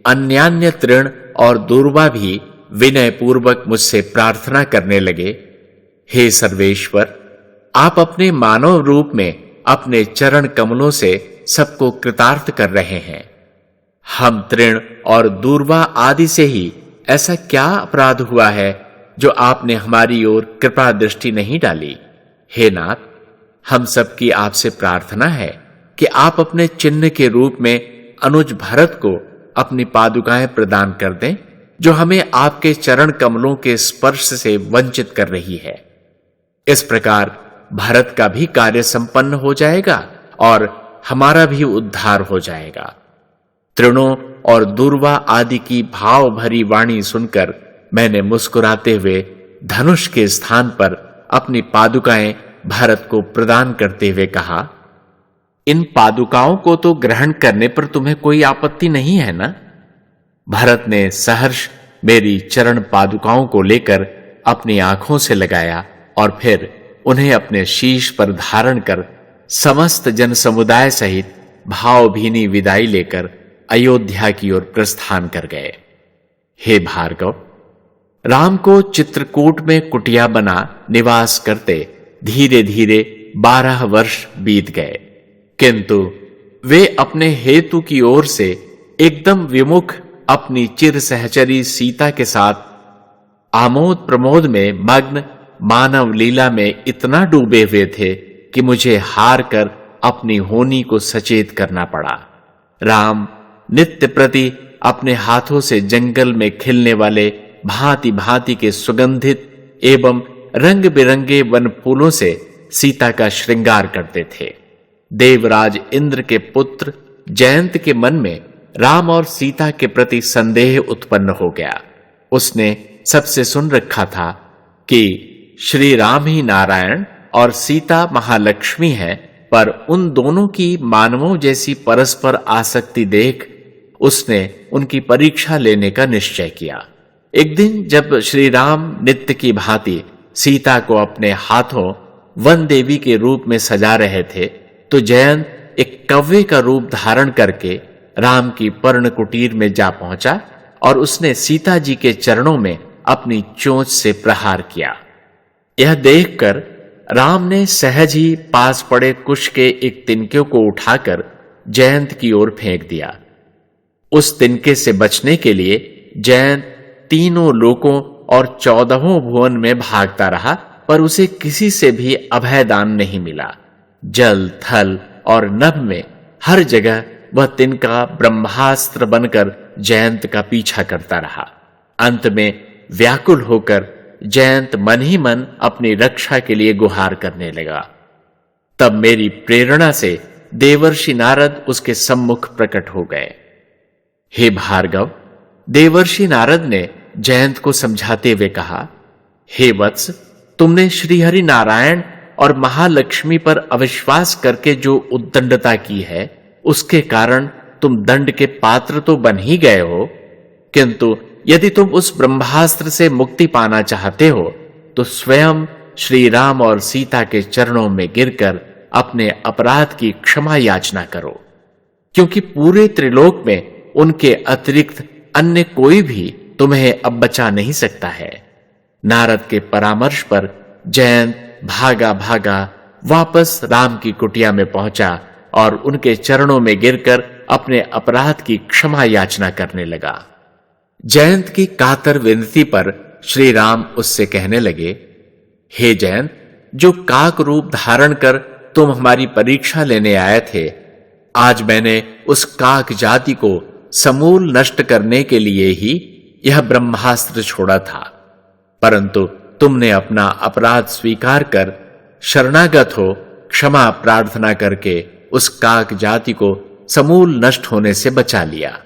अन्यान्य तृण और दूर्वा भी विनय पूर्वक मुझसे प्रार्थना करने लगे, हे सर्वेश्वर, आप अपने मानव रूप में अपने चरण कमलों से सबको कृतार्थ कर रहे हैं। हम तृण और दूर्वा आदि से ही ऐसा क्या अपराध हुआ है जो आपने हमारी ओर कृपा दृष्टि नहीं डाली? हे नाथ, हम सबकी आपसे प्रार्थना है कि आप अपने चिन्ह के रूप में अनुज भरत को अपनी पादुकाएं प्रदान कर दें, जो हमें आपके चरण कमलों के स्पर्श से वंचित कर रही है। इस प्रकार भरत का भी कार्य संपन्न हो जाएगा और हमारा भी उद्धार हो जाएगा। तृणों और दूर्वा आदि की भाव भरी वाणी सुनकर मैंने मुस्कुराते हुए धनुष के स्थान पर अपनी पादुकाएं भरत को प्रदान करते हुए कहा, इन पादुकाओं को तो ग्रहण करने पर तुम्हें कोई आपत्ति नहीं है ना? भरत ने सहर्ष मेरी चरण पादुकाओं को लेकर अपनी आंखों से लगाया और फिर उन्हें अपने शीश पर धारण कर समस्त जन समुदाय सहित भावभीनी विदाई लेकर अयोध्या की ओर प्रस्थान कर गए। हे भार्गव, राम को चित्रकूट में कुटिया बना निवास करते धीरे धीरे 12 वर्ष बीत गए, किंतु वे अपने हेतु की ओर से एकदम विमुख अपनी चिर सहचरी सीता के साथ आमोद प्रमोद में मग्न मानव लीला में इतना डूबे हुए थे कि मुझे हार कर अपनी होनी को सचेत करना पड़ा। राम नित्य प्रति अपने हाथों से जंगल में खिलने वाले भांति भांति के सुगंधित एवं रंग बिरंगे वन फूलों से सीता का श्रृंगार करते थे। देवराज इंद्र के पुत्र जयंत के मन में राम और सीता के प्रति संदेह उत्पन्न हो गया। उसने सबसे सुन रखा था कि श्री राम ही नारायण और सीता महालक्ष्मी है, पर उन दोनों की मानवों जैसी परस्पर आसक्ति देख उसने उनकी परीक्षा लेने का निश्चय किया। एक दिन जब श्री राम नित्य की भांति सीता को अपने हाथों वन देवी के रूप में सजा रहे थे, तो जयंत एक कव्वे का रूप धारण करके राम की पर्ण कुटीर में जा पहुंचा और उसने सीता जी के चरणों में अपनी चोंच से प्रहार किया। यह देखकर राम ने सहज ही पास पड़े कुश के एक तिनके को उठाकर जयंत की ओर फेंक दिया। उस तिनके से बचने के लिए जयंत तीनों लोकों और 14 भुवन में भागता रहा, पर उसे किसी से भी अभयदान नहीं मिला। जल, थल और नभ में हर जगह वह तिनका ब्रह्मास्त्र बनकर जयंत का पीछा करता रहा। अंत में व्याकुल होकर जयंत मन ही मन अपनी रक्षा के लिए गुहार करने लगा। तब मेरी प्रेरणा से देवर्षि नारद उसके सम्मुख प्रकट हो गए। हे भार्गव, देवर्षि नारद ने जयंत को समझाते हुए कहा, हे वत्स, तुमने श्रीहरि नारायण और महालक्ष्मी पर अविश्वास करके जो उद्दंडता की है, उसके कारण तुम दंड के पात्र तो बन ही गए हो, किंतु यदि तुम उस ब्रह्मास्त्र से मुक्ति पाना चाहते हो तो स्वयं श्री राम और सीता के चरणों में गिरकर अपने अपराध की क्षमा याचना करो, क्योंकि पूरे त्रिलोक में उनके अतिरिक्त अन्य कोई भी तुम्हें अब बचा नहीं सकता है। नारद के परामर्श पर जयंत भागा भागा वापस राम की कुटिया में पहुंचा और उनके चरणों में गिरकर अपने अपराध की क्षमा याचना करने लगा। जयंत की कातर विनती पर श्री राम उससे कहने लगे, हे जयंत, जो काक रूप धारण कर तुम हमारी परीक्षा लेने आए थे, आज मैंने उस काक जाति को समूल नष्ट करने के लिए ही यह ब्रह्मास्त्र छोड़ा था, परंतु तुमने अपना अपराध स्वीकार कर शरणागत हो क्षमा प्रार्थना करके उस काक जाति को समूल नष्ट होने से बचा लिया।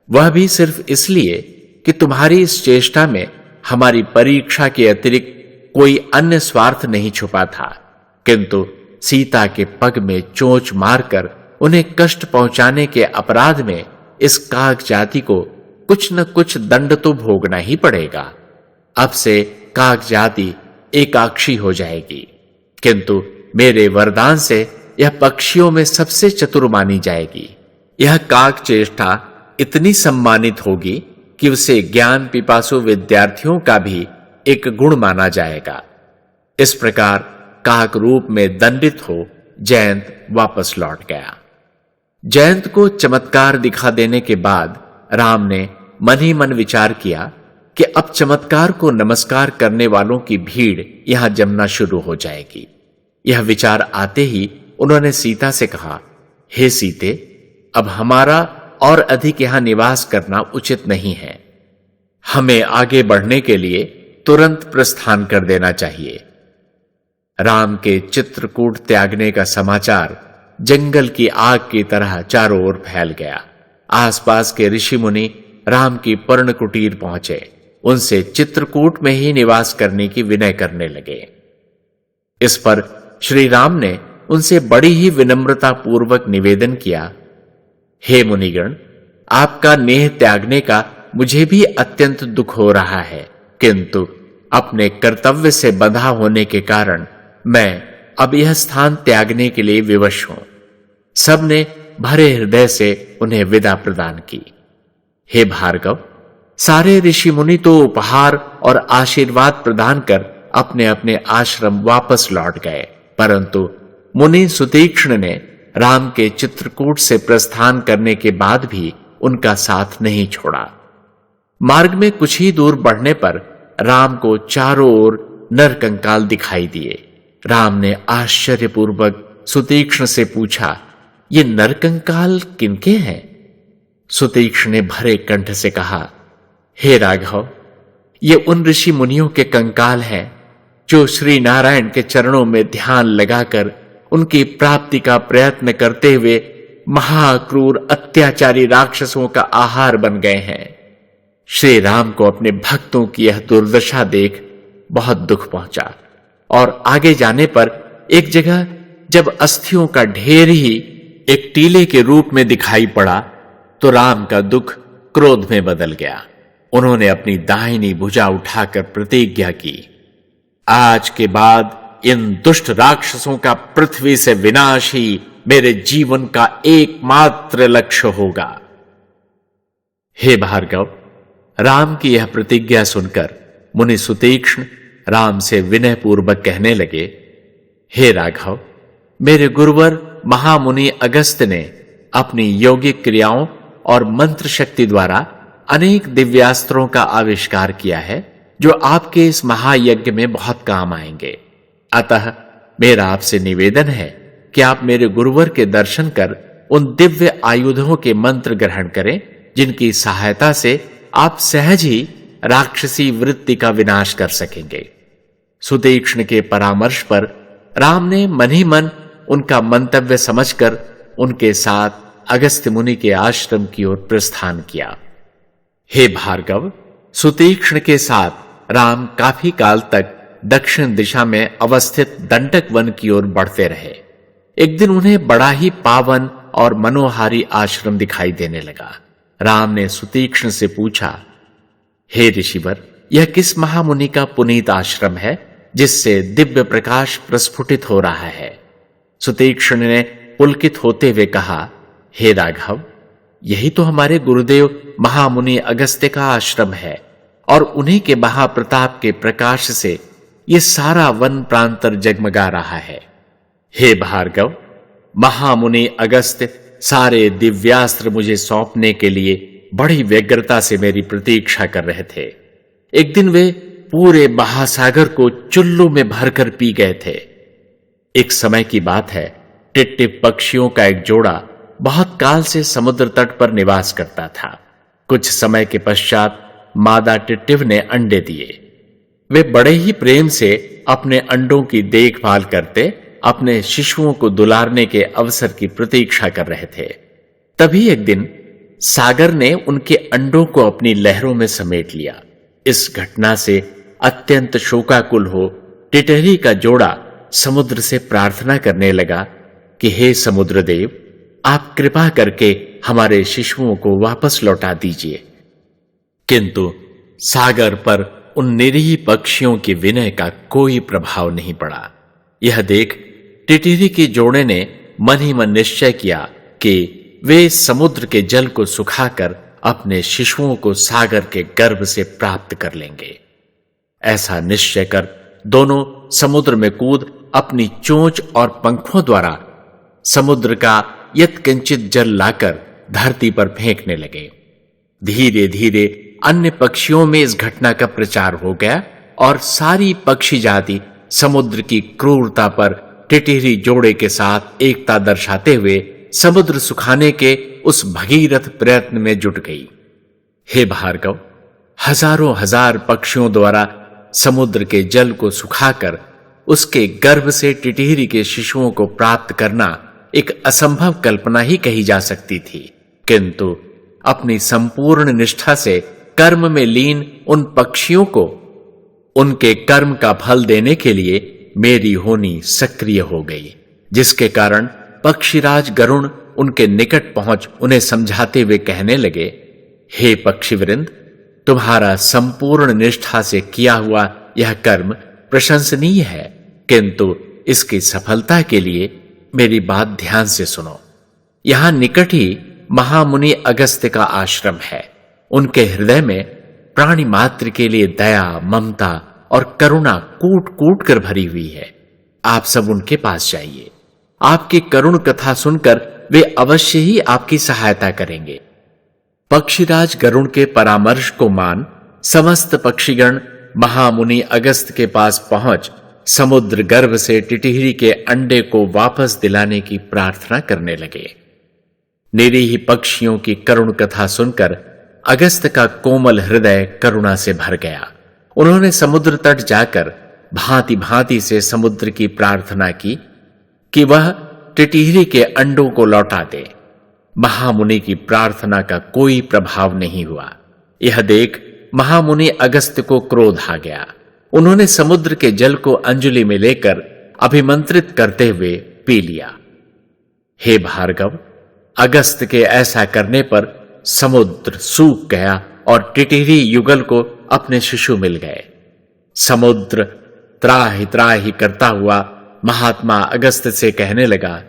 वह भी सिर्फ इसलिए कि तुम्हारी इस चेष्टा में हमारी परीक्षा के अतिरिक्त कोई अन्य स्वार्थ नहीं छुपा था, किंतु सीता के पग में चोंच मारकर उन्हें कष्ट पहुंचाने के अपराध में इस काक जाति को कुछ न कुछ दंड तो भोगना ही पड़ेगा। अब से काक जाति एकाक्षी हो जाएगी, किंतु मेरे वरदान से यह पक्षियों में सबसे चतुर मानी जाएगी। यह काक चेष्टा इतनी सम्मानित होगी कि उसे ज्ञान पिपासु विद्यार्थियों का भी एक गुण माना जाएगा। इस प्रकार काक रूप में दंडित हो जयंत वापस लौट गया। जयंत को चमत्कार दिखा देने के बाद राम ने मन ही मन विचार किया कि अब चमत्कार को नमस्कार करने वालों की भीड़ यहां जमना शुरू हो जाएगी। यह विचार आते ही उन्होंने सीता से कहा, हे सीते, अब हमारा और अधिक यहां निवास करना उचित नहीं है। हमें आगे बढ़ने के लिए तुरंत प्रस्थान कर देना चाहिए। राम के चित्रकूट त्यागने का समाचार जंगल की आग की तरह चारों ओर फैल गया। आसपास के ऋषि मुनि राम की पर्ण कुटीर पहुंचे, उनसे चित्रकूट में ही निवास करने की विनय करने लगे। इस पर श्री राम ने उनसे बड़ी ही विनम्रता पूर्वक निवेदन किया, हे मुनिगण, आपका नेह त्यागने का मुझे भी अत्यंत दुख हो रहा है, किंतु अपने कर्तव्य से बंधा होने के कारण मैं अब यह स्थान त्यागने के लिए विवश हूं। सबने भरे हृदय से उन्हें विदा प्रदान की। हे भार्गव, सारे ऋषि मुनि तो उपहार और आशीर्वाद प्रदान कर अपने अपने आश्रम वापस लौट गए, परंतु मुनि सुतीक्ष्ण ने राम के चित्रकूट से प्रस्थान करने के बाद भी उनका साथ नहीं छोड़ा। मार्ग में कुछ ही दूर बढ़ने पर राम को चारों ओर नरकंकाल दिखाई दिए। राम ने आश्चर्यपूर्वक सुतीक्ष्ण से पूछा, ये नरकंकाल किनके हैं? सुतीक्ष्ण ने भरे कंठ से कहा, हे राघव, ये उन ऋषि मुनियों के कंकाल हैं जो श्री नारायण के चरणों में ध्यान लगाकर उनकी प्राप्ति का प्रयत्न करते हुए महाक्रूर अत्याचारी राक्षसों का आहार बन गए हैं। श्री राम को अपने भक्तों की यह दुर्दशा देख बहुत दुख पहुंचा और आगे जाने पर एक जगह जब अस्थियों का ढेर ही एक टीले के रूप में दिखाई पड़ा तो राम का दुख क्रोध में बदल गया। उन्होंने अपनी दाहिनी भुजा उठाकर प्रतिज्ञा की, आज के बाद इन दुष्ट राक्षसों का पृथ्वी से विनाश ही मेरे जीवन का एकमात्र लक्ष्य होगा। हे भार्गव, राम की यह प्रतिज्ञा सुनकर मुनि सुतीक्ष्ण राम से विनय पूर्वक कहने लगे, हे राघव, मेरे गुरुवर महामुनि अगस्त्य ने अपनी यौगिक क्रियाओं और मंत्र शक्ति द्वारा अनेक दिव्यास्त्रों का आविष्कार किया है जो आपके इस महायज्ञ में बहुत काम आएंगे। अतः मेरा आपसे निवेदन है कि आप मेरे गुरुवर के दर्शन कर उन दिव्य आयुधों के मंत्र ग्रहण करें जिनकी सहायता से आप सहज ही राक्षसी वृत्ति का विनाश कर सकेंगे। सुतीक्ष्ण के परामर्श पर राम ने मन ही मन उनका मंतव्य समझकर उनके साथ अगस्त्य मुनि के आश्रम की ओर प्रस्थान किया। हे भार्गव, सुतीक्ष्ण के साथ राम काफी काल तक दक्षिण दिशा में अवस्थित दंडक वन की ओर बढ़ते रहे। एक दिन उन्हें बड़ा ही पावन और मनोहारी आश्रम दिखाई देने लगा। राम ने सुतीक्ष्ण से पूछा, हे ऋषिवर, यह किस महामुनि का पुनीत आश्रम है जिससे दिव्य प्रकाश प्रस्फुटित हो रहा है? सुतीक्ष्ण ने पुलकित होते हुए कहा, हे राघव, यही तो हमारे गुरुदेव महामुनि अगस्त्य का आश्रम है और उन्हीं के महाप्रताप के प्रकाश से ये सारा वन प्रांतर जगमगा रहा है। हे भार्गव, महामुनि अगस्त्य सारे दिव्यास्त्र मुझे सौंपने के लिए बड़ी व्यग्रता से मेरी प्रतीक्षा कर रहे थे। एक दिन वे पूरे महासागर को चुल्लू में भरकर पी गए थे। एक समय की बात है, टिटटिप पक्षियों का एक जोड़ा बहुत काल से समुद्र तट पर निवास करता था। कुछ समय के पश्चात मादा टिटटिप ने अंडे दिए। वे बड़े ही प्रेम से अपने अंडों की देखभाल करते अपने शिशुओं को दुलारने के अवसर की प्रतीक्षा कर रहे थे। तभी एक दिन सागर ने उनके अंडों को अपनी लहरों में समेट लिया। इस घटना से अत्यंत शोकाकुल हो टिटहरी का जोड़ा समुद्र से प्रार्थना करने लगा कि हे समुद्र देव, आप कृपा करके हमारे शिशुओं को वापस लौटा दीजिए। किंतु सागर पर उन निरीह पक्षियों के विनय का कोई प्रभाव नहीं पड़ा। यह देख टिटहरी के जोड़े ने मन ही मन निश्चय किया कि वे समुद्र के जल को सुखाकर अपने शिशुओं को सागर के गर्भ से प्राप्त कर लेंगे। ऐसा निश्चय कर दोनों समुद्र में कूद अपनी चोंच और पंखों द्वारा समुद्र का यत्किंचित जल लाकर धरती पर फेंकने लगे। धीरे धीरे अन्य पक्षियों में इस घटना का प्रचार हो गया और सारी पक्षी जाति समुद्र की क्रूरता पर टिटहरी जोड़े के साथ एकता दर्शाते हुए समुद्र सुखाने के उस भगीरथ प्रयत्न में जुट गई। हे भार्गव, हजारों हजार पक्षियों द्वारा समुद्र के जल को सुखाकर उसके गर्भ से टिटहरी के शिशुओं को प्राप्त करना एक असंभव कल्पना ही कही जा सकती थी। किंतु अपनी संपूर्ण निष्ठा से कर्म में लीन उन पक्षियों को उनके कर्म का फल देने के लिए मेरी होनी सक्रिय हो गई, जिसके कारण पक्षीराज गरुण उनके निकट पहुंच उन्हें समझाते हुए कहने लगे, हे पक्षीवृंद, तुम्हारा संपूर्ण निष्ठा से किया हुआ यह कर्म प्रशंसनीय है, किंतु इसकी सफलता के लिए मेरी बात ध्यान से सुनो। यहां निकट ही महामुनि अगस्त्य का आश्रम है। उनके हृदय में प्राणी मात्र के लिए दया, ममता और करुणा कूट कूट कर भरी हुई है। आप सब उनके पास जाइए। आपकी करुण कथा सुनकर वे अवश्य ही आपकी सहायता करेंगे। पक्षीराज गरुण के परामर्श को मान समस्त पक्षीगण महामुनि अगस्त्य के पास पहुंच समुद्र गर्भ से टिटहरी के अंडे को वापस दिलाने की प्रार्थना करने लगे। निरीह पक्षियों की करुण कथा सुनकर अगस्त्य का कोमल हृदय करुणा से भर गया। उन्होंने समुद्र तट जाकर भांति भांति से समुद्र की प्रार्थना की कि वह टिटहरी के अंडों को लौटा दे। महामुनि की प्रार्थना का कोई प्रभाव नहीं हुआ। यह देख महामुनि अगस्त्य को क्रोध आ गया। उन्होंने समुद्र के जल को अंजलि में लेकर अभिमंत्रित करते हुए पी लिया। हे भार्गव, अगस्त्य के ऐसा करने पर समुद्र सूख गया और टिटहरी युगल को अपने शिशु मिल गए। समुद्र त्राहि त्राहि करता हुआ महात्मा अगस्त्य से कहने लगा,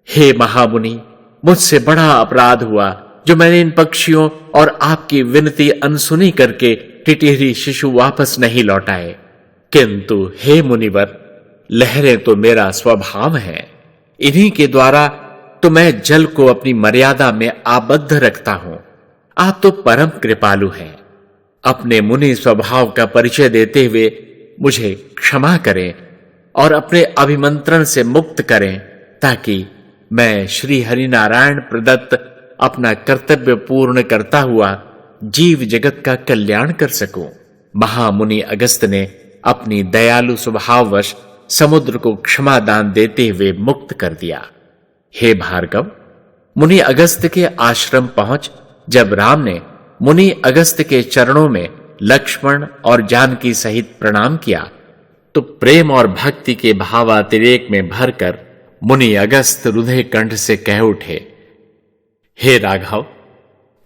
हे महामुनि, मुझसे बड़ा अपराध हुआ जो मैंने इन पक्षियों और आपकी विनती अनसुनी करके टिटहरी शिशु वापस नहीं लौटाए। किंतु हे मुनिवर, लहरें तो मेरा स्वभाव है। इन्हीं के द्वारा तो मैं जल को अपनी मर्यादा में आबद्ध रखता हूं। आप तो परम कृपालु हैं। अपने मुनि स्वभाव का परिचय देते हुए मुझे क्षमा करें और अपने अभिमंत्रण से मुक्त करें, ताकि मैं श्री हरिनारायण प्रदत्त अपना कर्तव्य पूर्ण करता हुआ जीव जगत का कल्याण कर सकूं। महामुनि अगस्त्य ने अपनी दयालु स्वभाववश समुद्र को क्षमा दान देते हुए मुक्त कर दिया। हे भार्गव, मुनि अगस्त्य के आश्रम पहुंच जब राम ने मुनि अगस्त्य के चरणों में लक्ष्मण और जानकी सहित प्रणाम किया, तो प्रेम और भक्ति के भावातिरेक में भरकर मुनि अगस्त्य रुधिर कंठ से कह उठे, हे राघव,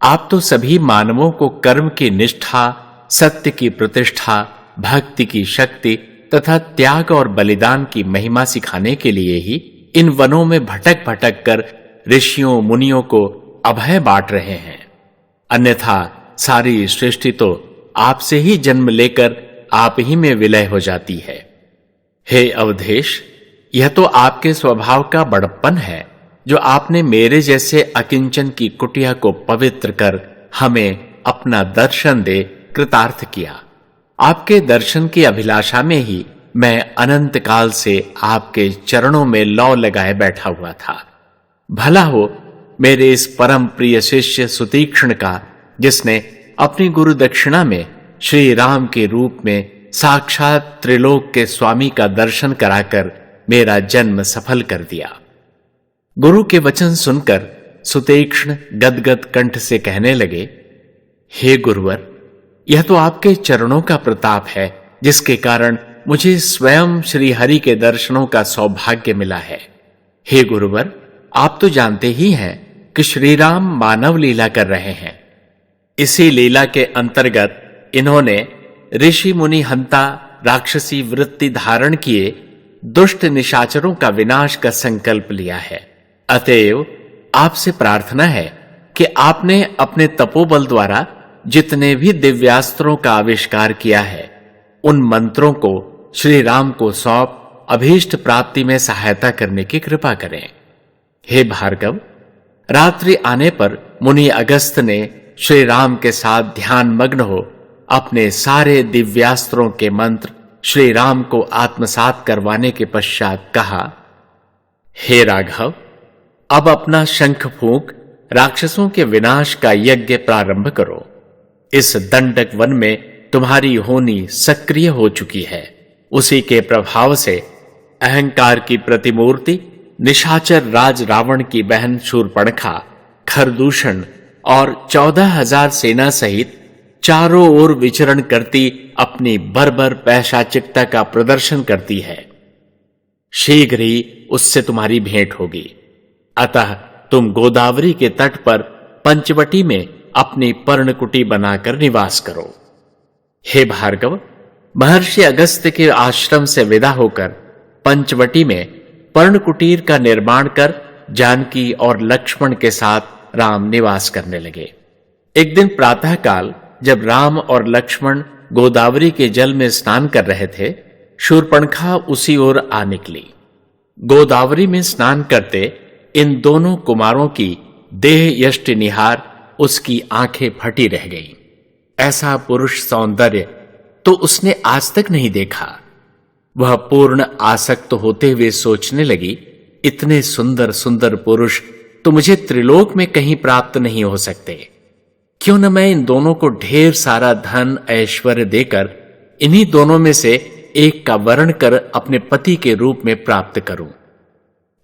आप तो सभी मानवों को कर्म की निष्ठा, सत्य की प्रतिष्ठा, भक्ति की शक्ति तथा त्याग और बलिदान की महिमा सिखाने के लिए ही इन वनों में भटक भटक कर ऋषियों मुनियों को अभय बांट रहे हैं। अन्यथा सारी सृष्टि तो आपसे ही जन्म लेकर आप ही में विलय हो जाती है। हे अवधेश, यह तो आपके स्वभाव का बड़प्पन है जो आपने मेरे जैसे अकिंचन की कुटिया को पवित्र कर हमें अपना दर्शन दे कृतार्थ किया। आपके दर्शन की अभिलाषा में ही मैं अनंत काल से आपके चरणों में लौ लगाए बैठा हुआ था। भला हो मेरे इस परम प्रिय शिष्य सुतीक्ष्ण का, जिसने अपनी गुरु दक्षिणा में श्री राम के रूप में साक्षात त्रिलोक के स्वामी का दर्शन कराकर मेरा जन्म सफल कर दिया। गुरु के वचन सुनकर सुतीक्ष्ण गदगद कंठ से कहने लगे, हे गुरुवर, यह तो आपके चरणों का प्रताप है, जिसके कारण मुझे स्वयं श्री हरि के दर्शनों का सौभाग्य मिला है। हे गुरुवर, आप तो जानते ही हैं कि श्री राम मानव लीला कर रहे हैं। इसी लीला के अंतर्गत इन्होंने ऋषि मुनि हंता राक्षसी वृत्ति धारण किए दुष्ट निशाचरों का विनाश का संकल्प लिया है। अतएव आपसे प्रार्थना है कि आपने अपने तपोबल द्वारा जितने भी दिव्यास्त्रों का आविष्कार किया है, उन मंत्रों को श्री राम को सौंप अभीष्ट प्राप्ति में सहायता करने की कृपा करें। हे भार्गव, रात्रि आने पर मुनि अगस्त्य ने श्री राम के साथ ध्यान मग्न हो अपने सारे दिव्यास्त्रों के मंत्र श्री राम को आत्मसात करवाने के पश्चात कहा, हे राघव, अब अपना शंख फूंक राक्षसों के विनाश का यज्ञ प्रारंभ करो। इस दंडक वन में तुम्हारी होनी सक्रिय हो चुकी है। उसी के प्रभाव से अहंकार की प्रतिमूर्ति निशाचर राज रावण की बहन शूर्पणखा, खरदूषण और 14,000 सेना सहित चारों ओर विचरण करती अपनी बर्बर पैशाचिकता का प्रदर्शन करती है। शीघ्र ही उससे तुम्हारी भेंट होगी। अतः तुम गोदावरी के तट पर पंचवटी में अपनी पर्णकुटी बनाकर निवास करो। हे भार्गव, महर्षि अगस्त्य के आश्रम से विदा होकर पंचवटी में पर्णकुटीर का निर्माण कर जानकी और लक्ष्मण के साथ राम निवास करने लगे। एक दिन प्रातःकाल जब राम और लक्ष्मण गोदावरी के जल में स्नान कर रहे थे, शूर्पणखा उसी ओर आ निकली। गोदावरी में स्नान करते इन दोनों कुमारों की देह यष्टि निहार उसकी आंखें फटी रह गईं। ऐसा पुरुष सौंदर्य तो उसने आज तक नहीं देखा। वह पूर्ण आसक्त होते हुए सोचने लगी, इतने सुंदर सुंदर पुरुष तो मुझे त्रिलोक में कहीं प्राप्त नहीं हो सकते। क्यों न मैं इन दोनों को ढेर सारा धन ऐश्वर्य देकर इन्हीं दोनों में से एक का वर्ण कर अपने पति के रूप में प्राप्त करूं।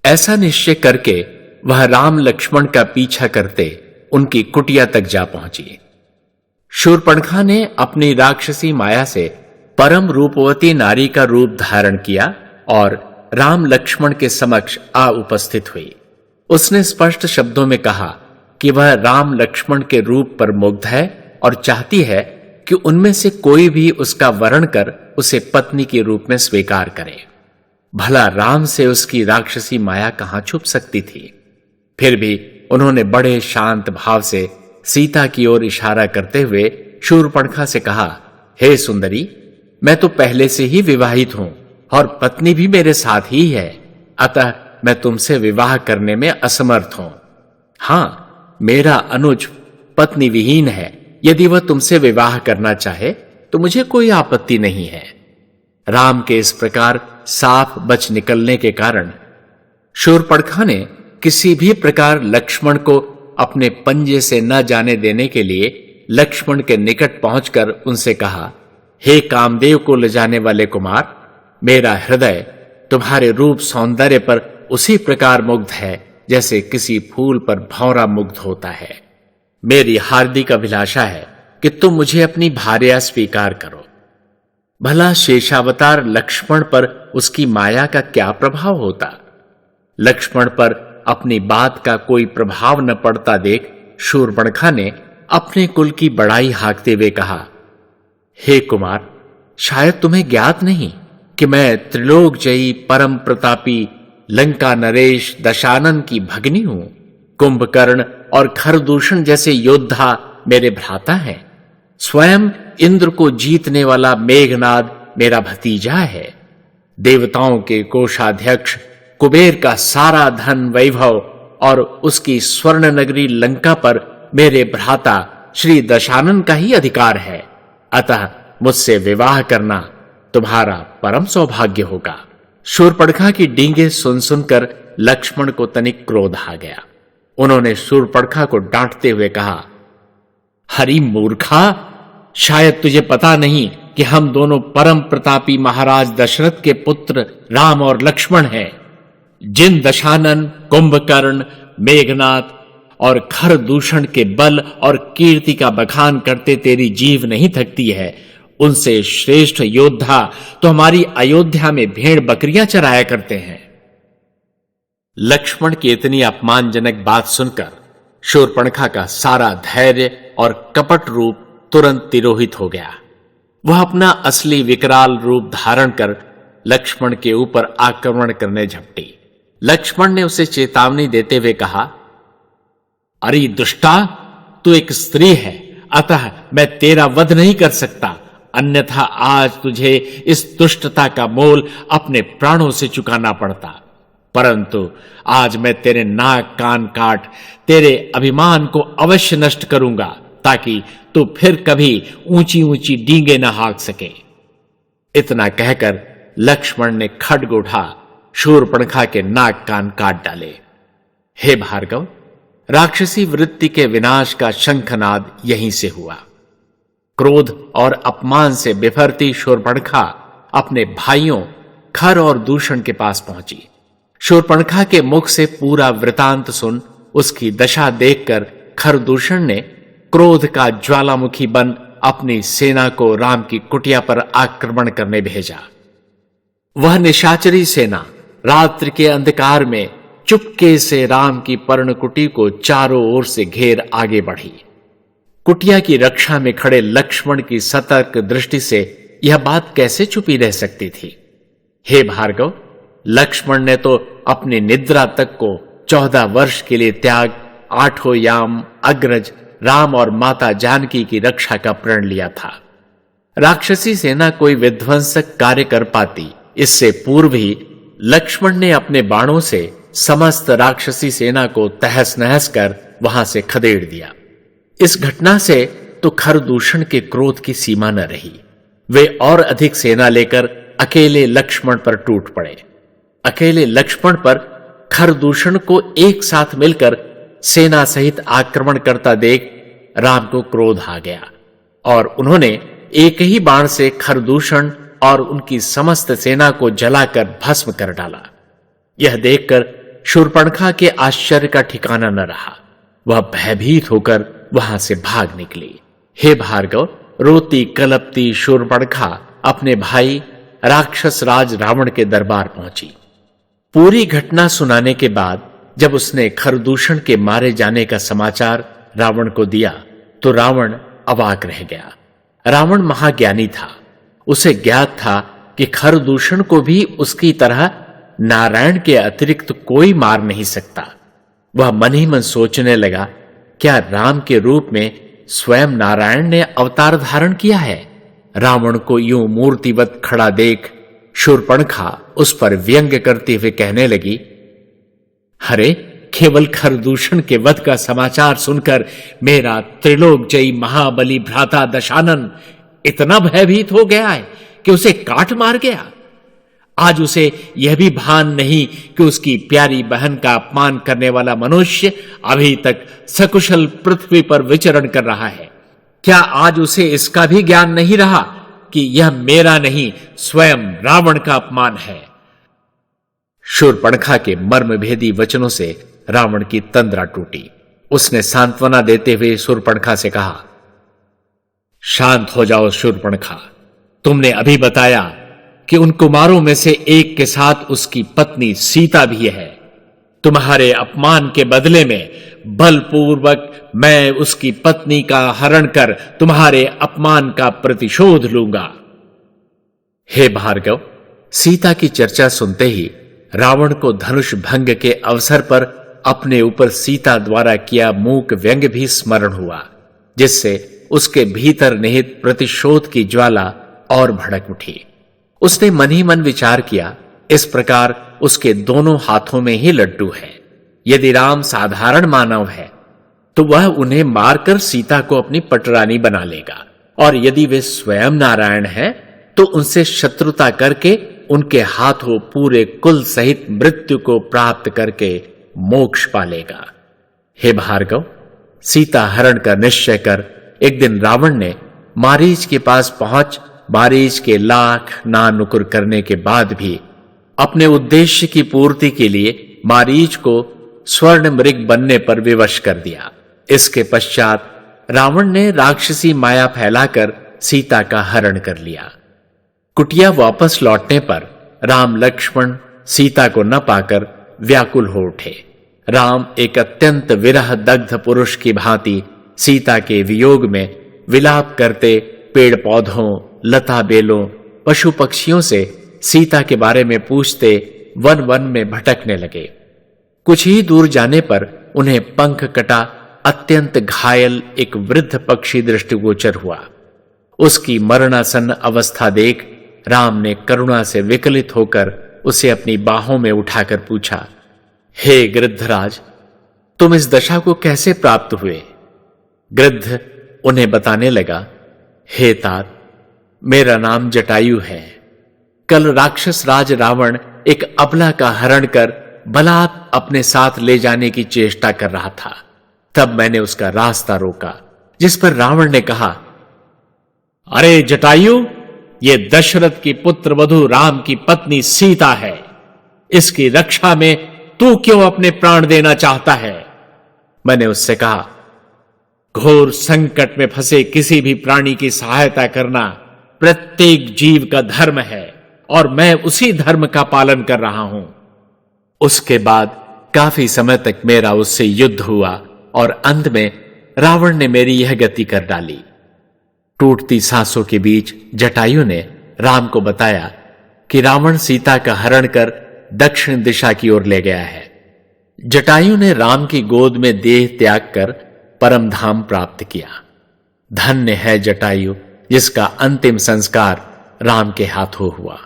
ऐसा निश्चय करके वह राम लक्ष्मण का पीछा करते उनकी कुटिया तक जा पहुंची। शूर्पणखा ने अपनी राक्षसी माया से परम रूपवती नारी का रूप धारण किया और राम लक्ष्मण के समक्ष आ उपस्थित हुई। उसने स्पष्ट शब्दों में कहा कि वह राम लक्ष्मण के रूप पर मुग्ध है और चाहती है कि उनमें से कोई भी उसका वर्ण कर उसे पत्नी के रूप में स्वीकार करे। भला राम से उसकी राक्षसी माया कहां छुप सकती थी। फिर भी उन्होंने बड़े शांत भाव से सीता की ओर इशारा करते हुए शूर्पणखा से कहा, हे सुंदरी, मैं तो पहले से ही विवाहित हूं और पत्नी भी मेरे साथ ही है, अतः मैं तुमसे विवाह करने में असमर्थ हूं। हां, मेरा अनुज पत्नी विहीन है। यदि वह तुमसे विवाह करना चाहे तो मुझे कोई आपत्ति नहीं है। राम के इस प्रकार साफ बच निकलने के कारण शूर्पणखा ने किसी भी प्रकार लक्ष्मण को अपने पंजे से न जाने देने के लिए लक्ष्मण के निकट पहुंचकर उनसे कहा, हे कामदेव को ले जाने वाले कुमार, मेरा हृदय तुम्हारे रूप सौंदर्य पर उसी प्रकार मुग्ध है जैसे किसी फूल पर भंवरा मुग्ध होता है। मेरी हार्दिक अभिलाषा है कि तुम मुझे अपनी भार्या स्वीकार करो। भला शेषावतार लक्ष्मण पर उसकी माया का क्या प्रभाव होता। लक्ष्मण पर अपनी बात का कोई प्रभाव न पड़ता देख शूर्पणखा ने अपने कुल की बड़ाई हाँकते हुए कहा, हे कुमार, शायद तुम्हें ज्ञात नहीं कि मैं त्रिलोक जयी परम प्रतापी लंका नरेश दशानन की भगिनी हूं। कुंभकर्ण और खरदूषण जैसे योद्धा मेरे भ्राता हैं। स्वयं इंद्र को जीतने वाला मेघनाद मेरा भतीजा है। देवताओं के कोषाध्यक्ष कुबेर का सारा धन वैभव और उसकी स्वर्ण नगरी लंका पर मेरे भ्राता श्री दशानन का ही अधिकार है, अतः मुझसे विवाह करना तुम्हारा परम सौभाग्य होगा। शूर्पणखा की डींगे सुन सुनकर लक्ष्मण को तनिक क्रोध आ गया। उन्होंने शूर्पणखा को डांटते हुए कहा, हरि मूर्खा, शायद तुझे पता नहीं कि हम दोनों परम प्रतापी महाराज दशरथ के पुत्र राम और लक्ष्मण हैं। जिन दशानन, कुंभकर्ण, मेघनाथ और खरदूषण के बल और कीर्ति का बखान करते तेरी जीव नहीं थकती है, उनसे श्रेष्ठ योद्धा तो हमारी अयोध्या में भेड़ बकरियां चराया करते हैं। लक्ष्मण की इतनी अपमानजनक बात सुनकर शूर्पणखा का सारा धैर्य और कपट रूप तुरंत तिरोहित हो गया। वह अपना असली विकराल रूप धारण कर लक्ष्मण के ऊपर आक्रमण करने झपटी। लक्ष्मण ने उसे चेतावनी देते हुए कहा, अरे दुष्टा, तू एक स्त्री है, अतः मैं तेरा वध नहीं कर सकता, अन्यथा आज तुझे इस दुष्टता का मोल अपने प्राणों से चुकाना पड़ता। परंतु आज मैं तेरे नाक कान काट तेरे अभिमान को अवश्य नष्ट करूंगा, ताकि तू फिर कभी ऊंची ऊंची डींगे न हाँक सके। इतना कहकर लक्ष्मण ने खड्ग उठा शूर्पणखा के नाक कान काट डाले। हे भार्गव, राक्षसी वृत्ति के विनाश का शंखनाद यहीं से हुआ। क्रोध और अपमान से बिफरती शूर्पणखा अपने भाइयों खर और दूषण के पास पहुंची। शूर्पणखा के मुख से पूरा वृतांत सुन उसकी दशा देखकर खरदूषण ने क्रोध का ज्वालामुखी बन अपनी सेना को राम की कुटिया पर आक्रमण करने भेजा। वह निशाचरी सेना रात्रि के अंधकार में चुपके से राम की पर्णकुटी को चारों ओर से घेर आगे बढ़ी। कुटिया की रक्षा में खड़े लक्ष्मण की सतर्क दृष्टि से यह बात कैसे छुपी रह सकती थी। हे भार्गव, लक्ष्मण ने तो अपनी निद्रा तक को 14 वर्ष के लिए त्याग 8 याम अग्रज राम और माता जानकी की रक्षा का प्रण लिया था। राक्षसी सेना कोई विध्वंसक कार्य कर पाती, इससे पूर्व ही लक्ष्मण ने अपने बाणों से समस्त राक्षसी सेना को तहस नहस कर वहां से खदेड़ दिया। इस घटना से तो खरदूषण के क्रोध की सीमा न रही। वे और अधिक सेना लेकर अकेले लक्ष्मण पर टूट पड़े। अकेले लक्ष्मण पर खरदूषण को एक साथ मिलकर सेना सहित आक्रमण करता देख राम को क्रोध आ गया और उन्होंने एक ही बाण से खरदूषण और उनकी समस्त सेना को जलाकर भस्म कर डाला। यह देखकर शूर्पणखा के आश्चर्य का ठिकाना न रहा। वह भयभीत होकर वहां से भाग निकली। हे भार्गव, रोती कलपती शूर्पणखा अपने भाई राक्षस राज रावण के दरबार पहुंची। पूरी घटना सुनाने के बाद जब उसने खरदूषण के मारे जाने का समाचार रावण को दिया तो रावण अवाक रह गया। रावण महाज्ञानी था। उसे ज्ञात था कि खरदूषण को भी उसकी तरह नारायण के अतिरिक्त कोई मार नहीं सकता। वह मन ही मन सोचने लगा, क्या राम के रूप में स्वयं नारायण ने अवतार धारण किया है? रावण को यूं मूर्तिवत खड़ा देख शूर्पणखा उस पर व्यंग्य करते हुए कहने लगी, अरे केवल खरदूषण के वध का समाचार सुनकर मेरा त्रिलोक जयी महाबली भ्राता दशानन इतना भयभीत हो गया है कि उसे काट मार गया। आज उसे यह भी भान नहीं कि उसकी प्यारी बहन का अपमान करने वाला मनुष्य अभी तक सकुशल पृथ्वी पर विचरण कर रहा है। क्या आज उसे इसका भी ज्ञान नहीं रहा कि यह मेरा नहीं स्वयं रावण का अपमान है? शूर्पणखा के मर्मभेदी वचनों से रावण की तंद्रा टूटी। उसने सांत्वना देते हुए शूर्पणखा से कहा, शांत हो जाओ शूर्पणखा, तुमने अभी बताया कि उन कुमारों में से एक के साथ उसकी पत्नी सीता भी है। तुम्हारे अपमान के बदले में बलपूर्वक मैं उसकी पत्नी का हरण कर तुम्हारे अपमान का प्रतिशोध लूंगा। हे भार्गव, सीता की चर्चा सुनते ही रावण को धनुष भंग के अवसर पर अपने ऊपर सीता द्वारा किया मूक व्यंग्य भी स्मरण हुआ, जिससे उसके भीतर निहित प्रतिशोध की ज्वाला और भड़क उठी। उसने मन ही मन विचार किया, इस प्रकार उसके दोनों हाथों में ही लड्डू है। यदि राम साधारण मानव है तो वह उन्हें मारकर सीता को अपनी पटरानी बना लेगा, और यदि वे स्वयं नारायण हैं तो उनसे शत्रुता करके उनके हाथों पूरे कुल सहित मृत्यु को प्राप्त करके मोक्ष पालेगा। हे भार्गव, सीता हरण का निश्चय कर एक दिन रावण ने मारीच के पास पहुंच मारीच के लाख नानुकुर करने के बाद भी अपने उद्देश्य की पूर्ति के लिए मारीच को स्वर्ण मृग बनने पर विवश कर दिया। इसके पश्चात रावण ने राक्षसी माया फैलाकर सीता का हरण कर लिया। कुटिया वापस लौटने पर राम लक्ष्मण सीता को न पाकर व्याकुल हो उठे। राम एक अत्यंत विरह दग्ध पुरुष की भांति सीता के वियोग में विलाप करते पेड़ पौधों, लता बेलों, पशु पक्षियों से सीता के बारे में पूछते वन वन में भटकने लगे। कुछ ही दूर जाने पर उन्हें पंख कटा अत्यंत घायल एक वृद्ध पक्षी दृष्टिगोचर हुआ। उसकी मरणासन्न अवस्था देख राम ने करुणा से विकलित होकर उसे अपनी बाहों में उठाकर पूछा, हे गृद्धराज, तुम इस दशा को कैसे प्राप्त हुए? गृद्ध उन्हें बताने लगा, हे तात, मेरा नाम जटायु है। कल राक्षस राज रावण एक अबला का हरण कर बलात् अपने साथ ले जाने की चेष्टा कर रहा था। तब मैंने उसका रास्ता रोका, जिस पर रावण ने कहा, अरे जटायु, ये दशरथ की पुत्र वधू राम की पत्नी सीता है। इसकी रक्षा में तू क्यों अपने प्राण देना चाहता है? मैंने उससे कहा, घोर संकट में फंसे किसी भी प्राणी की सहायता करना प्रत्येक जीव का धर्म है और मैं उसी धर्म का पालन कर रहा हूं। उसके बाद काफी समय तक मेरा उससे युद्ध हुआ और अंत में रावण ने मेरी यह गति कर डाली। टूटती सांसों के बीच जटायु ने राम को बताया कि रावण सीता का हरण कर दक्षिण दिशा की ओर ले गया है। जटायु ने राम की गोद में देह त्याग कर परम धाम प्राप्त किया। धन्य है जटायु, जिसका अंतिम संस्कार राम के हाथों हुआ।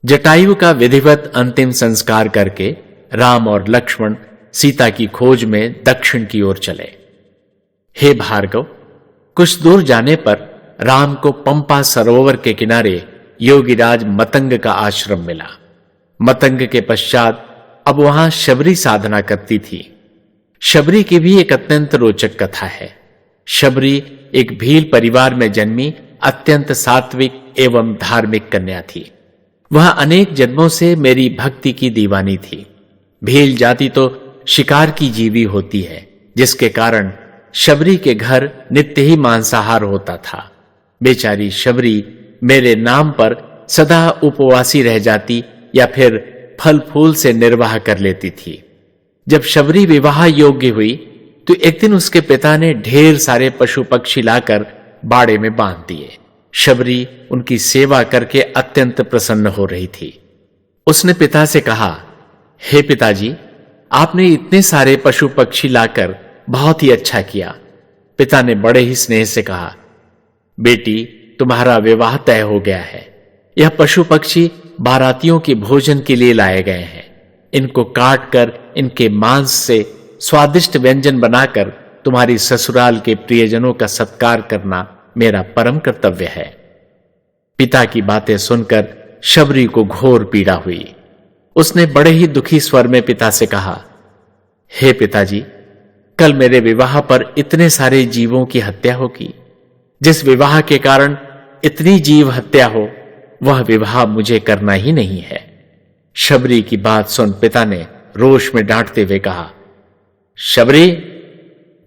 जटायु का विधिवत अंतिम संस्कार करके राम और लक्ष्मण सीता की खोज में दक्षिण की ओर चले। हे भार्गव, कुछ दूर जाने पर राम को पंपा सरोवर के किनारे योगीराज मतंग का आश्रम मिला। मतंग के पश्चात अब वहां शबरी साधना करती थी। शबरी की भी एक अत्यंत रोचक कथा है। शबरी एक भील परिवार में जन्मी अत्यंत सात्विक एवं धार्मिक कन्या थी। वह अनेक जन्मों से मेरी भक्ति की दीवानी थी। भील जाति तो शिकार की जीवी होती है, जिसके कारण शबरी के घर नित्य ही मांसाहार होता था। बेचारी शबरी मेरे नाम पर सदा उपवासी रह जाती या फिर फल फूल से निर्वाह कर लेती थी। जब शबरी विवाह योग्य हुई तो एक दिन उसके पिता ने ढेर सारे पशु पक्षी लाकर बाड़े में बांध दिए। शबरी उनकी सेवा करके अत्यंत प्रसन्न हो रही थी। उसने पिता से कहा, हे पिताजी, आपने इतने सारे पशु पक्षी लाकर बहुत ही अच्छा किया। पिता ने बड़े ही स्नेह से कहा, बेटी, तुम्हारा विवाह तय हो गया है। यह पशु पक्षी बारातियों के भोजन के लिए लाए गए हैं। इनको काट कर इनके मांस से स्वादिष्ट व्यंजन बनाकर तुम्हारी ससुराल के प्रियजनों का सत्कार करना मेरा परम कर्तव्य है। पिता की बातें सुनकर शबरी को घोर पीड़ा हुई। उसने बड़े ही दुखी स्वर में पिता से कहा, हे पिताजी, कल मेरे विवाह पर इतने सारे जीवों की हत्या होगी। जिस विवाह के कारण इतनी जीव हत्या हो, वह विवाह मुझे करना ही नहीं है। शबरी की बात सुन पिता ने रोष में डांटते हुए कहा, शबरी,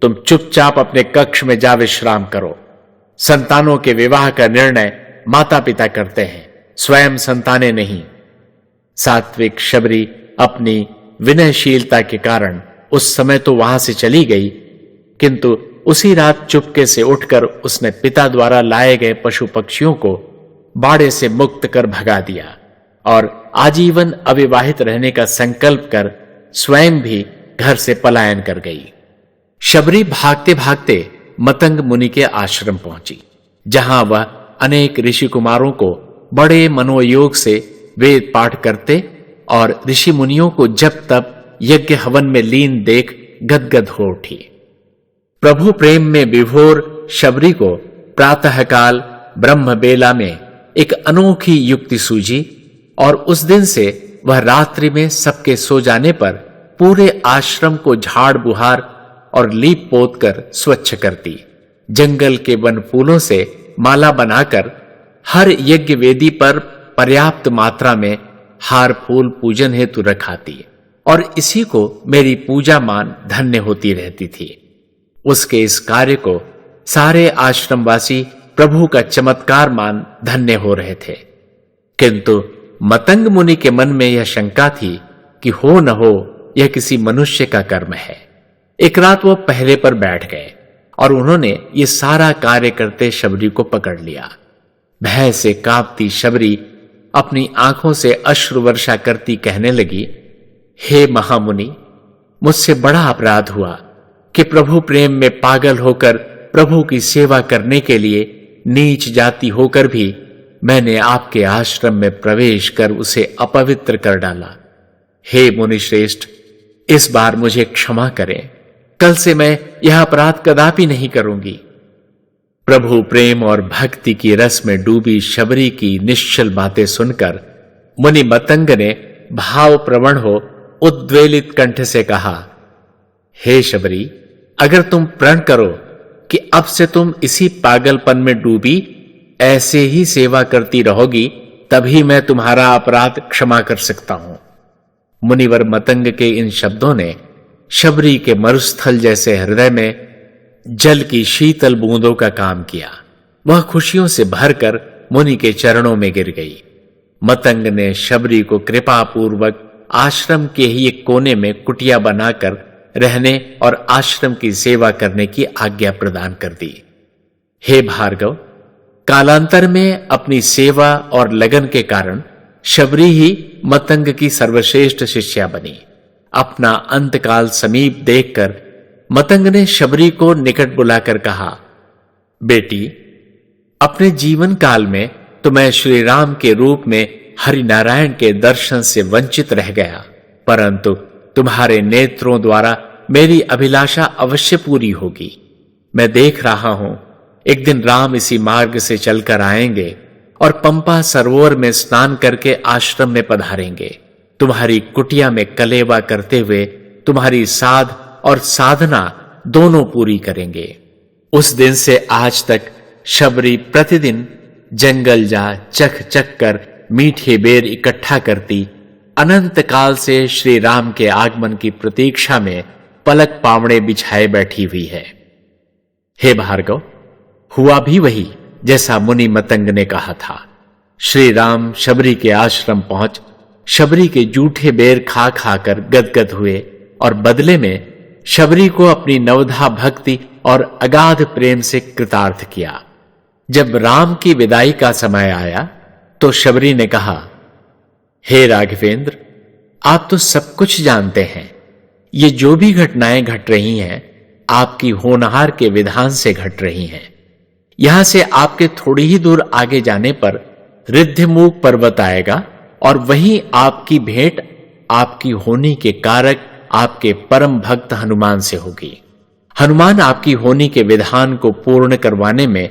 तुम चुपचाप अपने कक्ष में जा विश्राम करो। संतानों के विवाह का निर्णय माता पिता करते हैं, स्वयं संतानें नहीं। सात्विक शबरी अपनी विनयशीलता के कारण उस समय तो वहां से चली गई, किंतु उसी रात चुपके से उठकर उसने पिता द्वारा लाए गए पशु पक्षियों को बाड़े से मुक्त कर भगा दिया और आजीवन अविवाहित रहने का संकल्प कर स्वयं भी घर से पलायन कर गई। शबरी भागते भागते मतंग मुनि के आश्रम पहुंची, जहां वह अनेक ऋषि कुमारों को बड़े मनोयोग से वेद पाठ करते और ऋषि मुनियों को जब तब यज्ञ हवन में लीन देख गदगद हो उठी। प्रभु प्रेम में विभोर शबरी को प्रातःकाल ब्रह्म बेला में एक अनोखी युक्ति सूझी और उस दिन से वह रात्रि में सबके सो जाने पर पूरे आश्रम को झाड़ बुहार और लीप पोत कर स्वच्छ करती, जंगल के वन फूलों से माला बनाकर हर यज्ञ वेदी पर पर्याप्त मात्रा में हार फूल पूजन हेतु रखाती और इसी को मेरी पूजा मान धन्य होती रहती थी। उसके इस कार्य को सारे आश्रमवासी प्रभु का चमत्कार मान धन्य हो रहे थे, किंतु मतंग मुनि के मन में यह शंका थी कि हो न हो यह किसी मनुष्य का कर्म है। एक रात वो पहरे पर बैठ गए और उन्होंने ये सारा कार्य करते शबरी को पकड़ लिया। भय से कांपती शबरी अपनी आंखों से अश्रु वर्षा करती कहने लगी, हे महामुनि, मुझसे बड़ा अपराध हुआ कि प्रभु प्रेम में पागल होकर प्रभु की सेवा करने के लिए नीच जाति होकर भी मैंने आपके आश्रम में प्रवेश कर उसे अपवित्र कर डाला। हे मुनि श्रेष्ठ, इस बार मुझे क्षमा करें, कल से मैं यह अपराध कदापि नहीं करूंगी। प्रभु प्रेम और भक्ति की रस में डूबी शबरी की निश्चल बातें सुनकर मुनि मतंग ने भाव प्रवण हो उद्वेलित कंठ से कहा, हे शबरी, अगर तुम प्रण करो कि अब से तुम इसी पागलपन में डूबी ऐसे ही सेवा करती रहोगी, तभी मैं तुम्हारा अपराध क्षमा कर सकता हूं। मुनिवर मतंग के इन शब्दों ने शबरी के मरुस्थल जैसे हृदय में जल की शीतल बूंदों का काम किया। वह खुशियों से भरकर मुनि के चरणों में गिर गई। मतंग ने शबरी को कृपा पूर्वक आश्रम के ही एक कोने में कुटिया बनाकर रहने और आश्रम की सेवा करने की आज्ञा प्रदान कर दी। हे भार्गव, कालांतर में अपनी सेवा और लगन के कारण शबरी ही मतंग की सर्वश्रेष्ठ शिष्या बनी। अपना अंतकाल समीप देखकर मतंग ने शबरी को निकट बुलाकर कहा, बेटी, अपने जीवन काल में तो मैं श्री राम के रूप में हरिनारायण के दर्शन से वंचित रह गया, परंतु तुम्हारे नेत्रों द्वारा मेरी अभिलाषा अवश्य पूरी होगी। मैं देख रहा हूं एक दिन राम इसी मार्ग से चलकर आएंगे और पंपा सरोवर में स्नान करके आश्रम में पधारेंगे। तुम्हारी कुटिया में कलेवा करते हुए तुम्हारी साध और साधना दोनों पूरी करेंगे। उस दिन से आज तक शबरी प्रतिदिन जंगल जा चख चख कर मीठे बेर इकट्ठा करती, अनंत काल से श्री राम के आगमन की प्रतीक्षा में पलक पावड़े बिछाए बैठी हुई है। हे भार्गव, हुआ भी वही जैसा मुनि मतंग ने कहा था। श्री राम शबरी के आश्रम पहुंच शबरी के जूठे बेर खा खाकर गदगद हुए और बदले में शबरी को अपनी नवधा भक्ति और अगाध प्रेम से कृतार्थ किया। जब राम की विदाई का समय आया तो शबरी ने कहा, हे राघवेंद्र, आप तो सब कुछ जानते हैं। ये जो भी घटनाएं घट रही हैं, आपकी होनहार के विधान से घट रही हैं। यहां से आपके थोड़ी ही दूर आगे जाने पर रिद्धमूक पर्वत आएगा और वहीं आपकी भेंट आपकी होनी के कारक आपके परम भक्त हनुमान से होगी। हनुमान आपकी होनी के विधान को पूर्ण करवाने में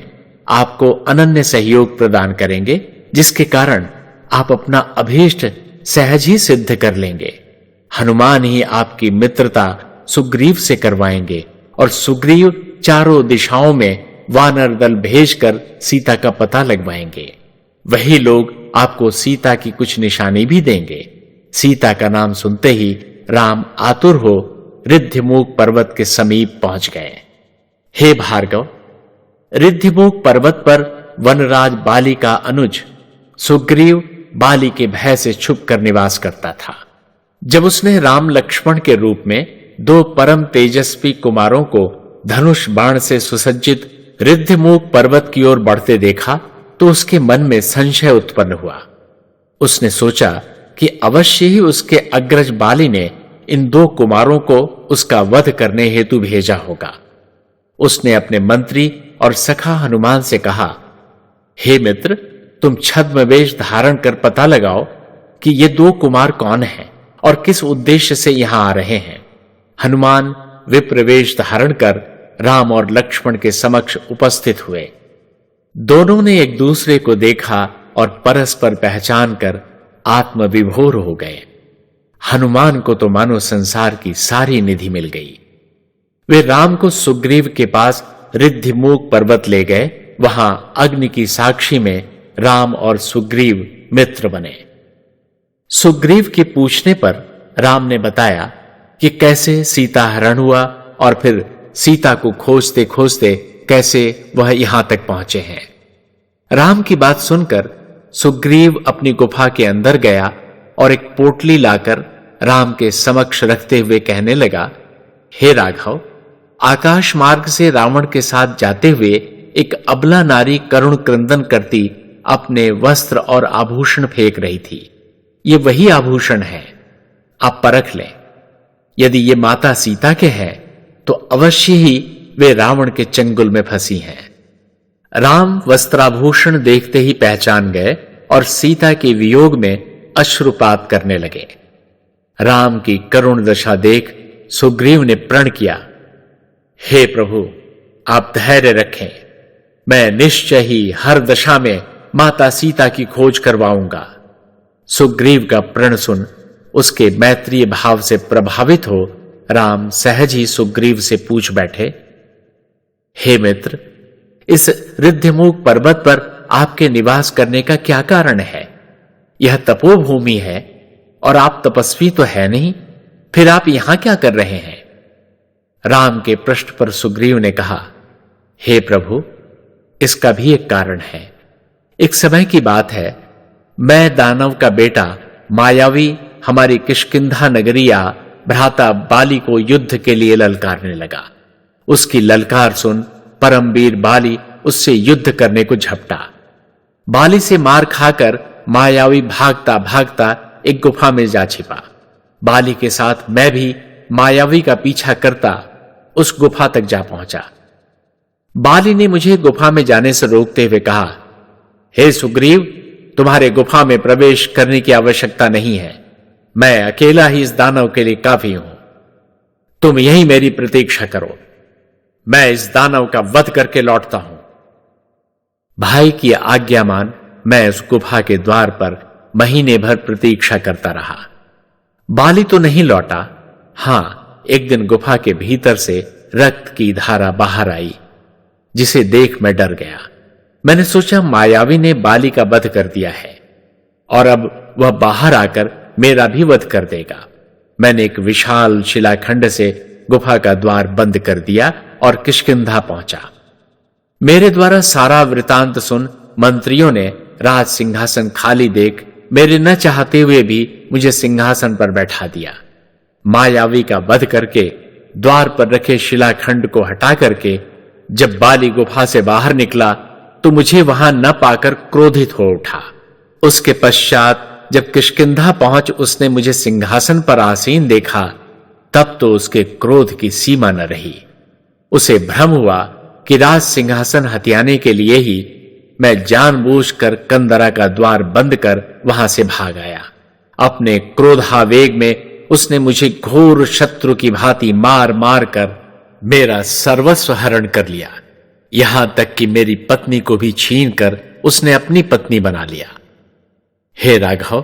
आपको अनन्य सहयोग प्रदान करेंगे, जिसके कारण आप अपना अभीष्ट सहज ही सिद्ध कर लेंगे। हनुमान ही आपकी मित्रता सुग्रीव से करवाएंगे और सुग्रीव चारों दिशाओं में वानर दल भेजकर सीता का पता लगवाएंगे। वही लोग आपको सीता की कुछ निशानी भी देंगे। सीता का नाम सुनते ही राम आतुर हो रिद्धमूक पर्वत के समीप पहुंच गए। हे भार्गव, रिद्धमूक पर्वत पर वनराज बाली का अनुज सुग्रीव बाली के भय से छुपकर निवास करता था। जब उसने राम लक्ष्मण के रूप में दो परम तेजस्वी कुमारों को धनुष बाण से सुसज्जित रिद्धमूक पर्वत की ओर बढ़ते देखा तो उसके मन में संशय उत्पन्न हुआ। उसने सोचा कि अवश्य ही उसके अग्रज बाली ने इन दो कुमारों को उसका वध करने हेतु भेजा होगा। उसने अपने मंत्री और सखा हनुमान से कहा, हे मित्र, तुम छद्म वेश धारण कर पता लगाओ कि ये दो कुमार कौन हैं और किस उद्देश्य से यहां आ रहे हैं। हनुमान विप्र वेश धारण कर राम और लक्ष्मण के समक्ष उपस्थित हुए। दोनों ने एक दूसरे को देखा और परस्पर पहचान कर आत्मविभोर हो गए। हनुमान को तो मानो संसार की सारी निधि मिल गई। वे राम को सुग्रीव के पास रिद्धिमूक पर्वत ले गए। वहां अग्नि की साक्षी में राम और सुग्रीव मित्र बने। सुग्रीव के पूछने पर राम ने बताया कि कैसे सीता हरण हुआ और फिर सीता को खोजते खोजते कैसे वह यहां तक पहुंचे हैं। राम की बात सुनकर सुग्रीव अपनी गुफा के अंदर गया और एक पोटली लाकर राम के समक्ष रखते हुए कहने लगा, हे राघव, आकाश मार्ग से रावण के साथ जाते हुए एक अबला नारी करुण क्रंदन करती अपने वस्त्र और आभूषण फेंक रही थी। ये वही आभूषण है, आप परख लें। यदि ये माता सीता के हैं तो अवश्य ही वे रावण के चंगुल में फंसी हैं। राम वस्त्राभूषण देखते ही पहचान गए और सीता के वियोग में अश्रुपात करने लगे। राम की करुण दशा देख सुग्रीव ने प्रण किया, हे प्रभु, आप धैर्य रखें, मैं निश्चय ही हर दशा में माता सीता की खोज करवाऊंगा। सुग्रीव का प्रण सुन उसके मैत्रीय भाव से प्रभावित हो राम सहज ही सुग्रीव से पूछ बैठे, हे मित्र, इस रिद्धिमूक पर्वत पर आपके निवास करने का क्या कारण है? यह तपोभूमि है और आप तपस्वी तो है नहीं, फिर आप यहां क्या कर रहे हैं? राम के प्रश्न पर सुग्रीव ने कहा, हे प्रभु, इसका भी एक कारण है। एक समय की बात है, मैं दानव का बेटा मायावी हमारी किष्किंधा नगरिया भ्राता बाली को युद्ध के लिए ललकारने लगा। उसकी ललकार सुन परमवीर बाली उससे युद्ध करने को झपटा। बाली से मार खाकर मायावी भागता भागता एक गुफा में जा छिपा। बाली के साथ मैं भी मायावी का पीछा करता उस गुफा तक जा पहुंचा। बाली ने मुझे गुफा में जाने से रोकते हुए कहा, हे सुग्रीव, तुम्हारे गुफा में प्रवेश करने की आवश्यकता नहीं है। मैं अकेला ही इस दानव के लिए काफी हूं। तुम यही मेरी प्रतीक्षा करो, मैं इस दानव का वध करके लौटता हूं। भाई की आज्ञा मान मैं उस गुफा के द्वार पर महीने भर प्रतीक्षा करता रहा। बाली तो नहीं लौटा। हां, एक दिन गुफा के भीतर से रक्त की धारा बाहर आई, जिसे देख मैं डर गया। मैंने सोचा मायावी ने बाली का वध कर दिया है और अब वह बाहर आकर मेरा भी वध कर देगा। मैंने एक विशाल शिलाखंड से गुफा का द्वार बंद कर दिया और किष्किंधा पहुंचा। मेरे द्वारा सारा वृतांत सुन मंत्रियों ने राज सिंहासन खाली देख मेरे न चाहते हुए भी मुझे सिंहासन पर बैठा दिया। मायावी का वध करके द्वार पर रखे शिलाखंड को हटा करके जब बाली गुफा से बाहर निकला तो मुझे वहां न पाकर क्रोधित हो उठा। उसके पश्चात जब किष्किंधा पहुंच उसने मुझे सिंहासन पर आसीन देखा, तब तो उसके क्रोध की सीमा न रही। उसे भ्रम हुआ कि राज सिंहासन हथियाने के लिए ही मैं जानबूझकर कंदरा का द्वार बंद कर वहां से भाग आया। अपने क्रोधावेग में उसने मुझे घोर शत्रु की भांति मार मार कर मेरा सर्वस्व हरण कर लिया। यहां तक कि मेरी पत्नी को भी छीन कर उसने अपनी पत्नी बना लिया। हे राघव,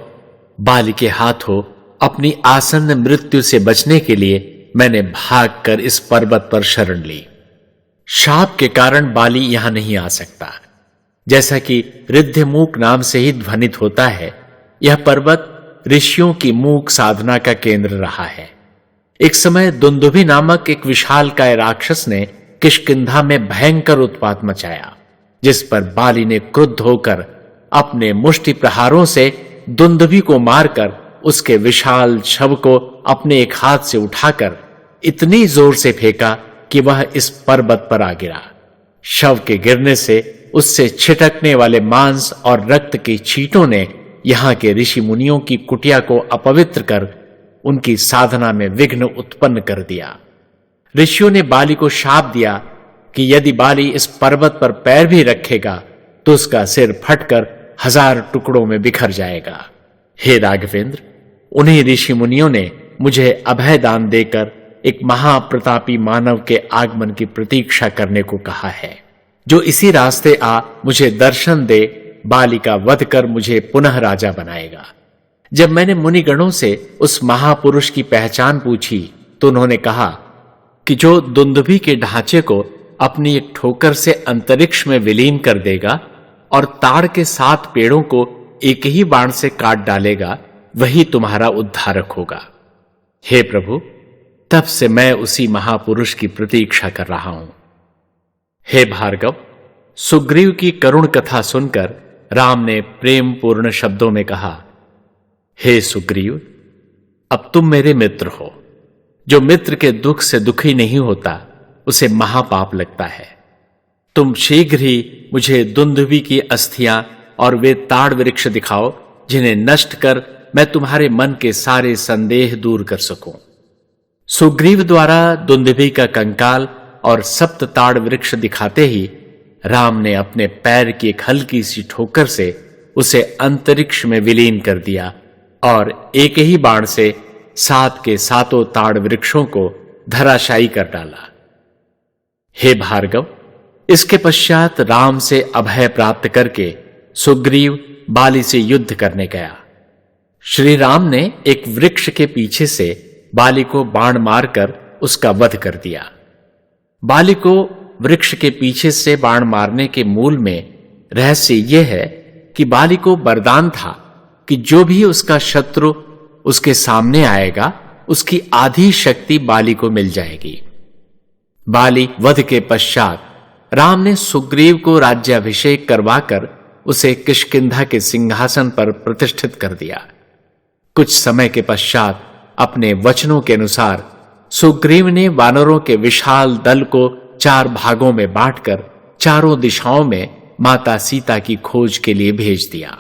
बाली के हाथों अपनी आसन्न मृत्यु से बचने के लिए मैंने भागकर इस पर्वत पर शरण ली। शाप के कारण बाली यहां नहीं आ सकता। जैसा कि रिद्धिमूक नाम से ही ध्वनित होता है, यह पर्वत ऋषियों की मूक साधना का केंद्र रहा है। एक समय दुंदुभि नामक एक विशालकाय राक्षस ने किष्किंधा में भयंकर उत्पात मचाया, जिस पर बाली ने क्रुद्ध होकर अपने मुष्टि प्रहारों से दुंदुभि को मारकर उसके विशाल शव को अपने एक हाथ से उठाकर इतनी जोर से फेंका कि वह इस पर्वत पर आ गिरा। शव के गिरने से उससे छिटकने वाले मांस और रक्त की छींटों ने यहां के ऋषि मुनियों की कुटिया को अपवित्र कर उनकी साधना में विघ्न उत्पन्न कर दिया। ऋषियों ने बाली को शाप दिया कि यदि बाली इस पर्वत पर पैर भी रखेगा तो उसका सिर फटकर 1000 टुकड़ों में बिखर जाएगा। हे राघवेंद्र, उन्हीं ऋषि मुनियों ने मुझे अभय दान देकर एक महाप्रतापी मानव के आगमन की प्रतीक्षा करने को कहा है, जो इसी रास्ते आ मुझे दर्शन दे, बाली का वध कर मुझे पुनः राजा बनाएगा। जब मैंने मुनिगणों से उस महापुरुष की पहचान पूछी तो उन्होंने कहा कि जो दुंदुभी के ढांचे को अपनी एक ठोकर से अंतरिक्ष में विलीन कर देगा और ताड़ के 7 पेड़ों को एक ही बाण से काट डालेगा, वही तुम्हारा उद्धारक होगा। हे प्रभु, तब से मैं उसी महापुरुष की प्रतीक्षा कर रहा हूं। हे भार्गव, सुग्रीव की करुण कथा सुनकर राम ने प्रेम पूर्ण शब्दों में कहा, हे सुग्रीव, अब तुम मेरे मित्र हो। जो मित्र के दुख से दुखी नहीं होता उसे महापाप लगता है। तुम शीघ्र ही मुझे दुंदुभी की अस्थियां और वे ताड़ वृक्ष दिखाओ, जिन्हें नष्ट कर मैं तुम्हारे मन के सारे संदेह दूर कर सकूं। सुग्रीव द्वारा दुंदुभी का कंकाल और 7 ताड़ वृक्ष दिखाते ही राम ने अपने पैर की एक हल्की सी ठोकर से उसे अंतरिक्ष में विलीन कर दिया और एक ही बाण से 7 के 7 ताड़ वृक्षों को धराशायी कर डाला। हे भार्गव, इसके पश्चात राम से अभय प्राप्त करके सुग्रीव बाली से युद्ध करने गया। श्री राम ने एक वृक्ष के पीछे से बाली को बाण मारकर उसका वध कर दिया। बाली को वृक्ष के पीछे से बाण मारने के मूल में रहस्य यह है कि बाली को वरदान था कि जो भी उसका शत्रु उसके सामने आएगा, उसकी आधी शक्ति बाली को मिल जाएगी। बाली वध के पश्चात राम ने सुग्रीव को राज्याभिषेक करवाकर उसे किष्किंधा के सिंहासन पर प्रतिष्ठित कर दिया। कुछ समय के पश्चात अपने वचनों के अनुसार सुग्रीव ने वानरों के विशाल दल को 4 भागों में बांटकर चारों दिशाओं में माता सीता की खोज के लिए भेज दिया।